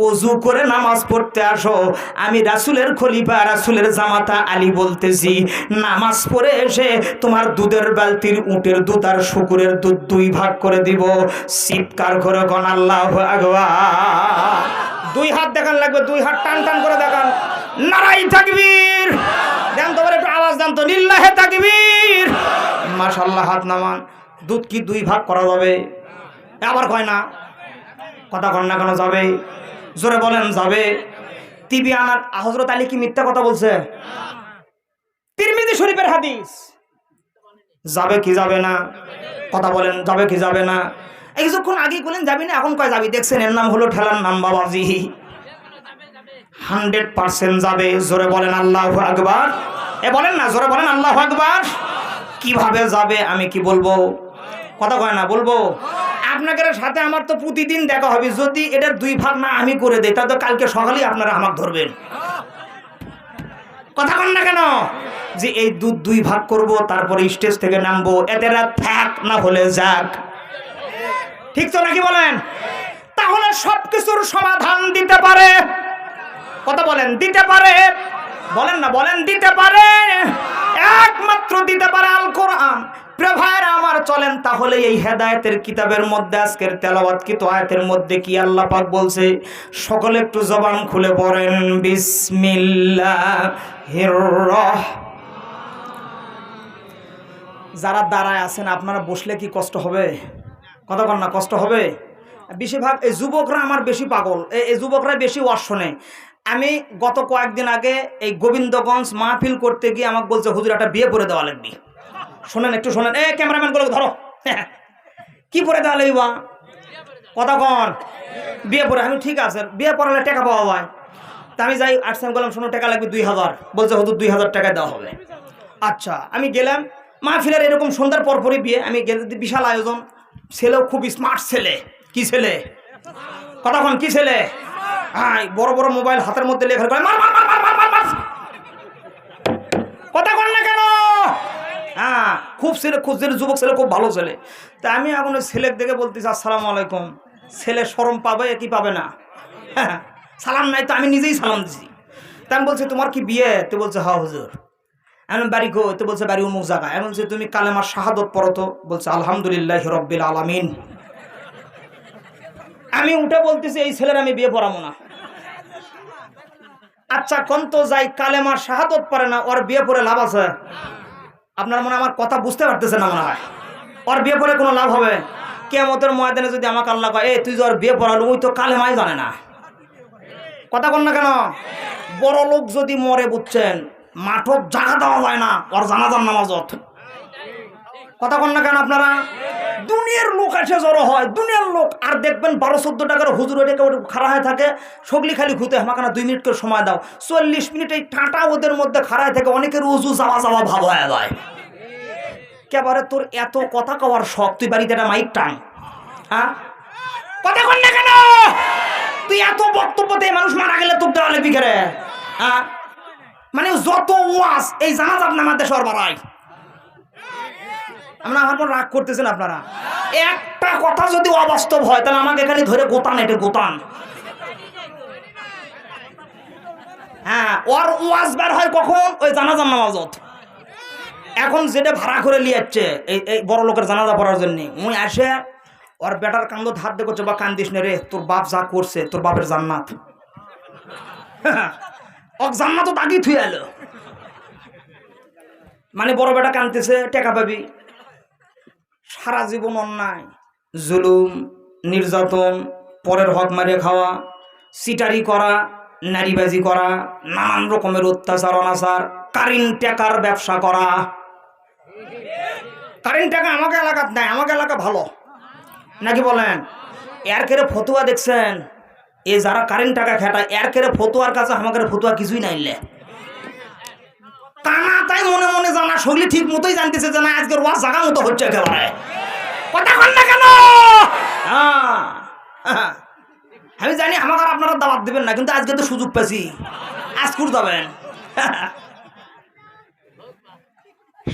[SPEAKER 1] ওযু করে নামাজ পড়তে আসো। আমি রাসূলের খলিফা, রাসূলের জামাতা আলী বলতেছি, নামাজ পড়ে এসে তোমার দুধের বালতির উটের দুধ আর শুকুরের দুধ দুই ভাগ করে দিব। চিৎকার করে কোন আল্লাহু আকবার। দুই হাত দেখান লাগবে, দুই হাত টান টান করে দেখান। নারাই তাকবীর দেন তো, একটু আওয়াজ দেন তো, লিল্লাহে তাকবীর। মাশাআল্লাহ, হাত নামান। দুধ কি দুই ভাগ করা যাবে? আবার কয় না, কথা কন না কেন? যাবে, জোরে বলেন যাবে। তিবিয়ানার হযরত আলী কি মিথ্যা কথা বলছে? তিরমিজি শরীফের হাদিস। যাবে কি যাবে না? কথা বলেন, যাবে কি যাবে না? এই যখন আগে বলেন যাবি না, এখন কয় যাবি। দেখছেন, এর নাম হলো ঠেলার নাম বাবাজি। 100% যাবে। জোরে বলেন আল্লাহু আকবার। এ বলেন না, জোরে বলেন আল্লাহু আকবার। কিভাবে যাবে আমি কি বলবো? কথা কয় না, বলবো। আপনাদের সাথে আমার তো প্রতিদিন দেখা হবে। যদি এটার দুই ভাগ না আমি করে দেই, তাহলে কালকে সকালেই আপনারা আমাকে ধরবেন। কথা কন না কেন? যে এই দুধ দুই ভাগ করব, তারপরে স্টেজ থেকে নামবো। এদেরা থাক না হলে যাক, ঠিক তো নাকি বলেন? তাহলে সবকিছুর সমাধান দিতে পারে। কথা বলেন, দিতে পারে। বলেন না, বলেন দিতে পারে। একমাত্র দিতে পারে আল কোরআন। প্রিয় ভাইরা আমার, চলেন তাহলে এই হেদায়েতের কিতাবের মধ্যে আজকের তেলাওয়াতকৃত আয়াতের মধ্যে কি আল্লাহ পাক বলছে, সকলে একটু জবান খুলে পড়েন। বিসমিল্লাহির যারা দাঁড়ায় আছেন, আপনারা বসলে কি কষ্ট হবে? কথা বল না, কষ্ট হবে? বেশিরভাগ এই যুবকরা আমার বেশি পাগল, এই যুবকরা বেশি ওয়াজ শোনে। আমি গত কয়েকদিন আগে এই গোবিন্দগঞ্জ মাহফিল করতে গিয়ে আমাকে বলছে, হুজুর একটা বিয়ে পড়ে দেওয়া লাগবে। শোনেন, একটু শোনেন। ক্যামেরাম্যান গুলো ধরো। কি পড়ে দেওয়া লাগবে? কথা কন। বিয়ে পড়ে। আমি ঠিক আছে, বিয়ে পড়ালে টাকা পাওয়া যায়। তা আমি যাই, আসলাম, বললাম শোনো টাকা লাগবে 2000। বলছে হুজুর 2000 টাকা দেওয়া হবে। আচ্ছা, আমি গেলাম মাহফিলের এরকম সন্ধ্যার পরপরই বিয়ে। আমি গেলে বিশাল আয়োজন, ছেলেও খুব স্মার্ট ছেলে। কি ছেলে? কথা কন, কি ছেলে? হ্যাঁ, বড় বড় মোবাইল হাতের মধ্যে লেখা করে মার মার মার মার মার মার। কথা কন না কেন? হ্যাঁ, খুব ছেলে, খুব ছেলে, যুবক ছেলে, খুব ভালো ছেলে। তা আমি এখন ছেলের দেখে বলতেছি আসসালামু আলাইকুম। ছেলে শরম পাবে কি পাবে না? হ্যাঁ, সালাম নাই তো, আমি নিজেই সালাম দিছি। তা আমি বলছি তোমার কি বিয়ে? তো বলছে হ্যাঁ হুজুর। এমন বাড়ি গো? তো বলছে বাড়ি অমুক জায়গা। এমন বলছে তুমি কালেমার শাহাদত পড়ো তো? বলছে আলহামদুলিল্লাহি রাব্বিল আলামিন। আমি উঠে বলতেছি এই ছেলের আমি বিয়ে পড়াবো না। আচ্ছা কোন তো যাই, কালেমার শাহাদত পড়ে না, ওর বিয়ে পড়ে লাভ আছে? আপনার মনে হয় আমার কথা বুঝতে পারতেছেন না মনে হয়। ওর বিয়ে পড়ে কোনো লাভ হবে? কিয়ামতের ময়দানে যদি আমাকে আল্লাহ কয় এই তুই যে ওর বিয়ে পড়ালো, ওই তো কালেমাই জানে না। কথা কন না কেন? বড় লোক যদি মরে বুঝছেন মাঠক জায়গা দেওয়া যায় না ওর জানাজার নামাজত। কথা কন না কেন আপনারা? দুনিয়ার লোক এসে জড়ো হয়, দুনিয়ার লোক। আর দেখবেন 12-14 টাকার হুজুর ওইটাকে খাড়া হয়ে থাকে, সগলি খালি ঘুতে আমাকে 2 মিনিট করে সময় দাও। 40 মিনিট এই টাটা ওদের মধ্যে খাড়ায় থেকে অনেকের উজু যাওয়া যাওয়া ভাব হয়ে যায়। কেবারে তোর এত কথা কওয়ার শখ, তুই বাড়িতে একটা মাইক টান। হ্যাঁ, কথা কন না কেন? তুই এত বক্তব্য দিয়ে মানুষ মারা গেলে তোর দেওয়া লিখবি করে? হ্যাঁ, মানে যত ওয়াজ এই জানাজার নামাতে সর বাড়াই। আমরা আমার পর রাগ করতেছেন আপনারা। একটা কথা যদি অবাস্তব হয় তাহলে আমাকে এখানে ধরে গোতান, এটা গোতান। হ্যাঁ, ওর ওয়াজ বের হয় কখন? ওই জানাজার নামাজত। এখন যেটা ভাড়া করে নিয়ে যাচ্ছে এই বড় লোকের জানাজা পড়ার জন্য, উনি আসে ওর বেটার কান্দ ধার দিয়ে করছে, বা কান্দিস না রে, তোর বাপ যা করছে তোর বাপের জান্নাত। ও জান্নাত দাগি থুয়ে এলো। মানে বড় বেটা কান্দতেছে, টাকা পাবি। সারা জীবন অন্যায়, জুলুম, নির্যাতন, পরের হক মারিয়ে খাওয়া, সিটারি করা, নারীবাজি করা, নানান রকমের অত্যাচার অনাচার, কারেন্ট টাকার ব্যবসা করা। কারেন্ট টাকা আমাকে এলাকাত নাই, আমাকে এলাকা ভালো নাকি বলেন? এর কেড়ে ফতুয়া দেখছেন? এ যারা কারেন্ট টাকা খেটায় এর কেড়ে ফতুয়ার কাছে আমাকে ফতুয়া কিছুই নাইলে তা না, তাই মনে মনে জানা শৈলী ঠিক মতোই জানতেছে যে না আজকের ওয়াজ জায়গা মতো হচ্ছে একেবারে। কথা কন না কেন? আমি জানি আমাকে আপনারা দাওয়াত দেবেন না, কিন্তু আজকে তো সুযোগ পেয়েছি, আজকুর যাবেন।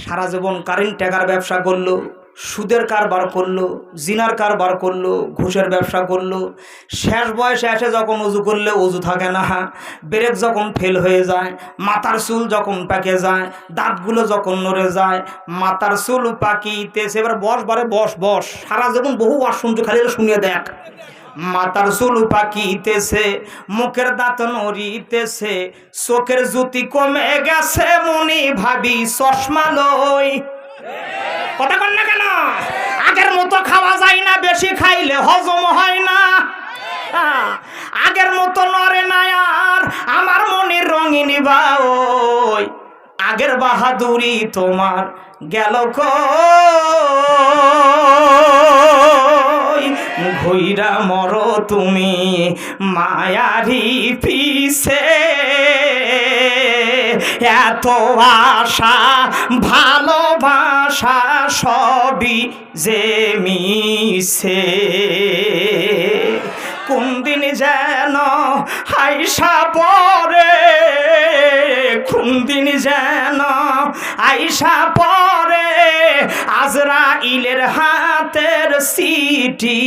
[SPEAKER 1] সারা জীবন কারেন্ট টাকার ব্যবসা করলো, সুদের কারবার করলো, জিনার কারবার করলো, ঘুষের ব্যবসা করলো। শেষ বয়সে এসে যখন উজু করলে উজু থাকে না, ব্রেক যখন ফেল হয়ে যায়, মাথার চুল যখন পাকে যায়, দাঁতগুলো যখন নড়ে যায়, মাথার চুল পাকিতেছে। এবার বস বারে বস বস, সারা জীবন বহু ওয়াজ শুনছো, খালি শুনিয়ে দেখ। মাথার চুল পাকিতেছে, মুখের দাঁত নড়িতেছে, চোখের জ্যোতি কমে গেছে, মনি ভাবি চশমা লই। কথা কন না কেন? আগের মতো খাওয়া যায় না, বেশি খাইলে হজম হয় না। আগের মতো নরে না আর আমার মনের রঙিনী বাওই, আগের বাহাদুরি তোমার গেল কই, ঘইরা মরো তুমি মায়ারি পিছে, এত আশা ভালোবাসা সবই যে মিছে, কোন দিন যেন আইসা পরে, কোন দিন যেন আইসা পরে আজরাইলের হাতের সিটি,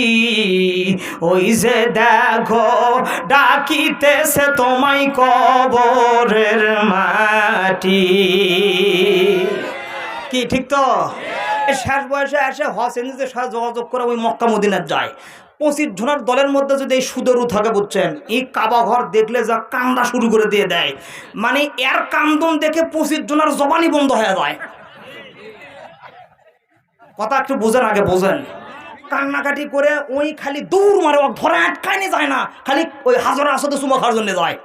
[SPEAKER 1] ওই যে দেখো ডাকিতেছে তোমায় কবরের মাটি। কি ঠিক তো? শেষ বয়সে এসে হসেনদের সাথে যোগাযোগ করে ওই মক্কা মদিনার যায়। 25 জনের দলের মধ্যে যদি এই সুদেরু থাকে বুঝছেন, এই কাবা ঘর দেখলে যা কান্দা শুরু করে দিয়ে দেয়, মানে এর কান্দন দেখে 25 জনের জবানি বন্ধ হয়ে যায়। কথা একটু বোঝেন, আগে বোঝেন। কান্নাকাটি করে ওই খালি দৌড় মারে, ও ধরে আটকায় নিয়ে যায় না, খালি ওই হাজরা আসতে চুমা খাওয়ার জন্য যায়।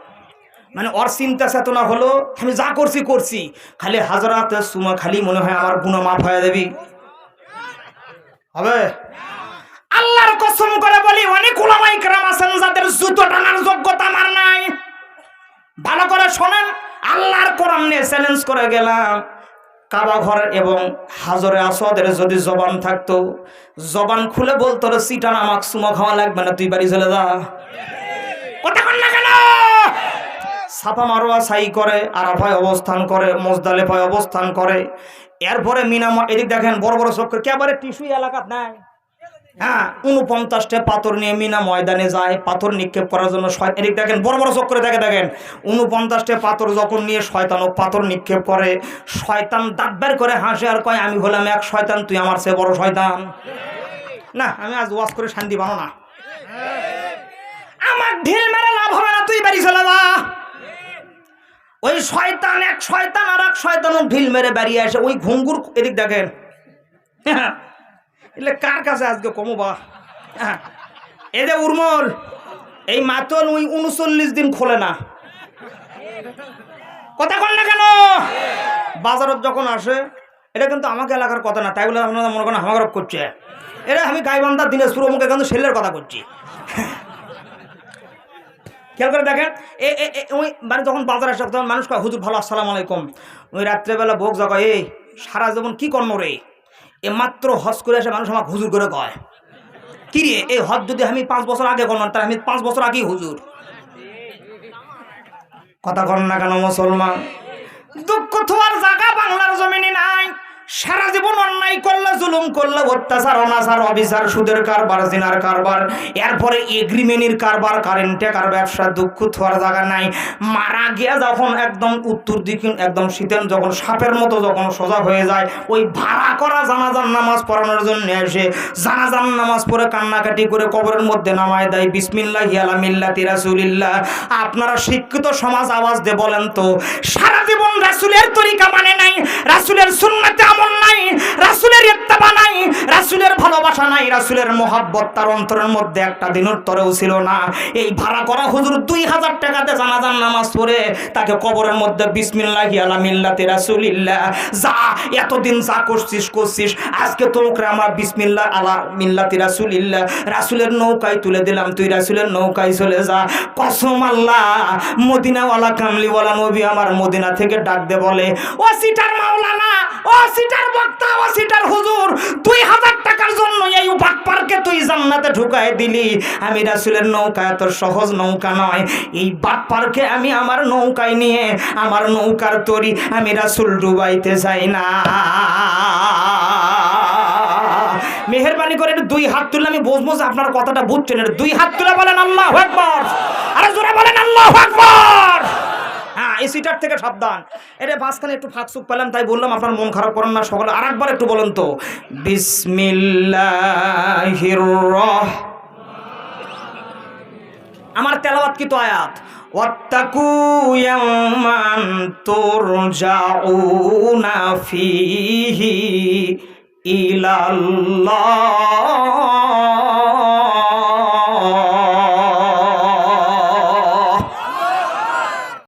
[SPEAKER 1] মানে ওর চিন্তা চেতনা হলো আমি যা করছি করছি, খালি হাজরাতে চুমা খালি মনে হয় আমার গুনাহ মাফ হয়ে দেবি। হবে? আল্লাহর কসম করে বলি, অনেক উলামায়ে কেরাম আছেন যাদের জুতো টানার যোগ্যতা আমার নাই। ভালো করে শোনেন, আল্লাহর কোরআন নিয়ে চ্যালেঞ্জ করে গেলাম, কাবা ঘর এবং হাজরে আসওয়াদের যদি জবান থাকতো, জবান খুলে বলতো রে সিটান আমাকে চুমা খাওয়া লাগবে না, তুই বাড়ি চলে যা। কথা কন না কেন? সাফা মারোয়া সাই করে, আরাফায় অবস্থান করে, মুজদালিফায় অবস্থান করে, এরপরে মিনা, এদিক দেখেন বড় বড় চক্কর, কেবারে টিস্যু এলাকাত নাই। হ্যাঁ, 49টা পাথর নিয়ে মিনা ময়দানে যায় পাথর নিক্ষেপ করার জন্য। এদিক দেখেন বড় বড় চক্করে দেখেন 49টা পাথর যখন নিয়ে শয়তান ও পাথর নিক্ষেপ করে, শয়তান দাঁত বের করে হাসে আর কয় আমি হলাম এক শয়তান, তুই আমার চেয়ে বড় শয়তান। না, আমি আজ ওয়াজ করে শান্তি বানো না, আমার ঢিল মেরে লাভ হবে না, তুই বাড়ি চলে যা। ওই শয়তান এক শয়তান আর এক শয়তান ঢিল মেরে বেরিয়ে আসে। ওই ঘুঙ্গুর এদিক দেখেন, এলে কার কাছে আজকে কমবা এ যে উর্মল এই মাতল ওই 39 দিন খোলে না, কথা কন না কেন? বাজারত যখন আসে, এটা কিন্তু আমাকে এলাকার কথা না, তাই বলে আপনারা মনে করেন হামাগরব করছে। এটা আমি গাইবান্ধা দিনাজপুর মুখে কিন্তু ছেলের কথা করছি। খেয়াল করে দেখেন, ওই মানে যখন বাজার আসে তখন মানুষ কয় হুজুর ভালো, আসসালামু আলাইকুম। ওই রাত্রেবেলা ভোগ জগায়, এই সারা জীবন কি কর্ম রে? এ মাত্র হজ করে আসে মানুষ আমাকে হুজুর করে কয়। কি রে, এই হজ যদি আমি 5 বছর আগে করলাম, তাহলে আমি 5 বছর আগেই হুজুর। কথা কন না কেন মুসলমান? দুঃখ থোয়ার জায়গা বাংলার জমিনে নাই। সারা জীবন অন্যায় করলে, জুলুম করলে, অত্যাচার, অনাচার, অবিচার, সুদের কারবার, জিনার কারবার, এরপরে এগ্রিমেন্টের কারবার, কারেন্ট টাকার ব্যবসা, দুঃখ থোয়ার জায়গা নাই। মারা গিয়া যখন একদম উত্তর দিকে একদম শীতেন যখন সাপের মতো যখন সোজা হয়ে যায়, ওই ভাড়া করা জানাজার নামাজ পড়ানোর জন্য এসে জানাজার নামাজ পড়ে কান্নাকাটি করে কবরের মধ্যে নামায় দেয় বিসমিল্লাহি আলা মিল্লাতি রাসূলিল্লাহ। আপনারা শিক্ষিত সমাজ আওয়াজ দিয়ে বলেন তো, সারা জীবন রাসূলের তরিকা মানে নাই, রাসূলের সুন্নাতে আমল নাই, রাসূলের ইত্তেবা নাই, রাসূলের ভালোবাসা নাই, রাসূলের মোহাব্বত তার অন্তরের মধ্যে একটা দিনের তরেও ছিল না। এই ভাড়া করা হুজুর 2000 টাকাতে জানাজার নামাজ পড়ে তাকে কবরের মধ্যে বিসমিল্লাহি আলা মিল্লাতি রাসূলিল্লাহ, যা এতদিন যা করছিস আজকে তোকে আমার বিসমিল্লাহ আলা মিল্লাতি রাসূলিল্লাহ রাসূলের নৌকায় তুলে দিলাম, তুই রাসূলের নৌকায় চলে যা। কসম আল্লাহ, মদিনাওয়ালা কামলিওয়ালা নবী আমার মদিনা থেকে ডাক দে বলে, ও সিটার মাওলানা, ও সিটার বক্তা, ও সিটার হুজুর, 2000 টাকার জন্য এই বাটপারকে তুই জান্নাতে ঢুকায় দিলি। আমি রাসূলের নৌকা এত সহজ নৌকা নয়, এই বাটপারকে আমি আমার নৌকায় নিয়ে আমার নৌকার তরি আমি রাসূল ডুবাইতে চাই না। মেহেরবানি করে 2 হাত তুলে, আমি বুঝবো যে আপনার কথাটা বুঝছেন। 2 হাত তুলে বলেন আল্লাহু আকবার, আরে জোরে বলেন আল্লাহু আকবার। হ্যাঁ, এই সিটার থেকে সাবধান। এটা মাঝখানে একটু ফাঁকসুক পেলাম তাই বললাম, আপনার মন খারাপ করেন না। সকলে আরেকবার একটু বলেন তো, বিসমিল্লাহির আমার তেলাওয়াত কি তো আয়াত, ওয়াত্তাকু ইয়াওমান তুরজাউনা ফীহি ইলাল্লাহ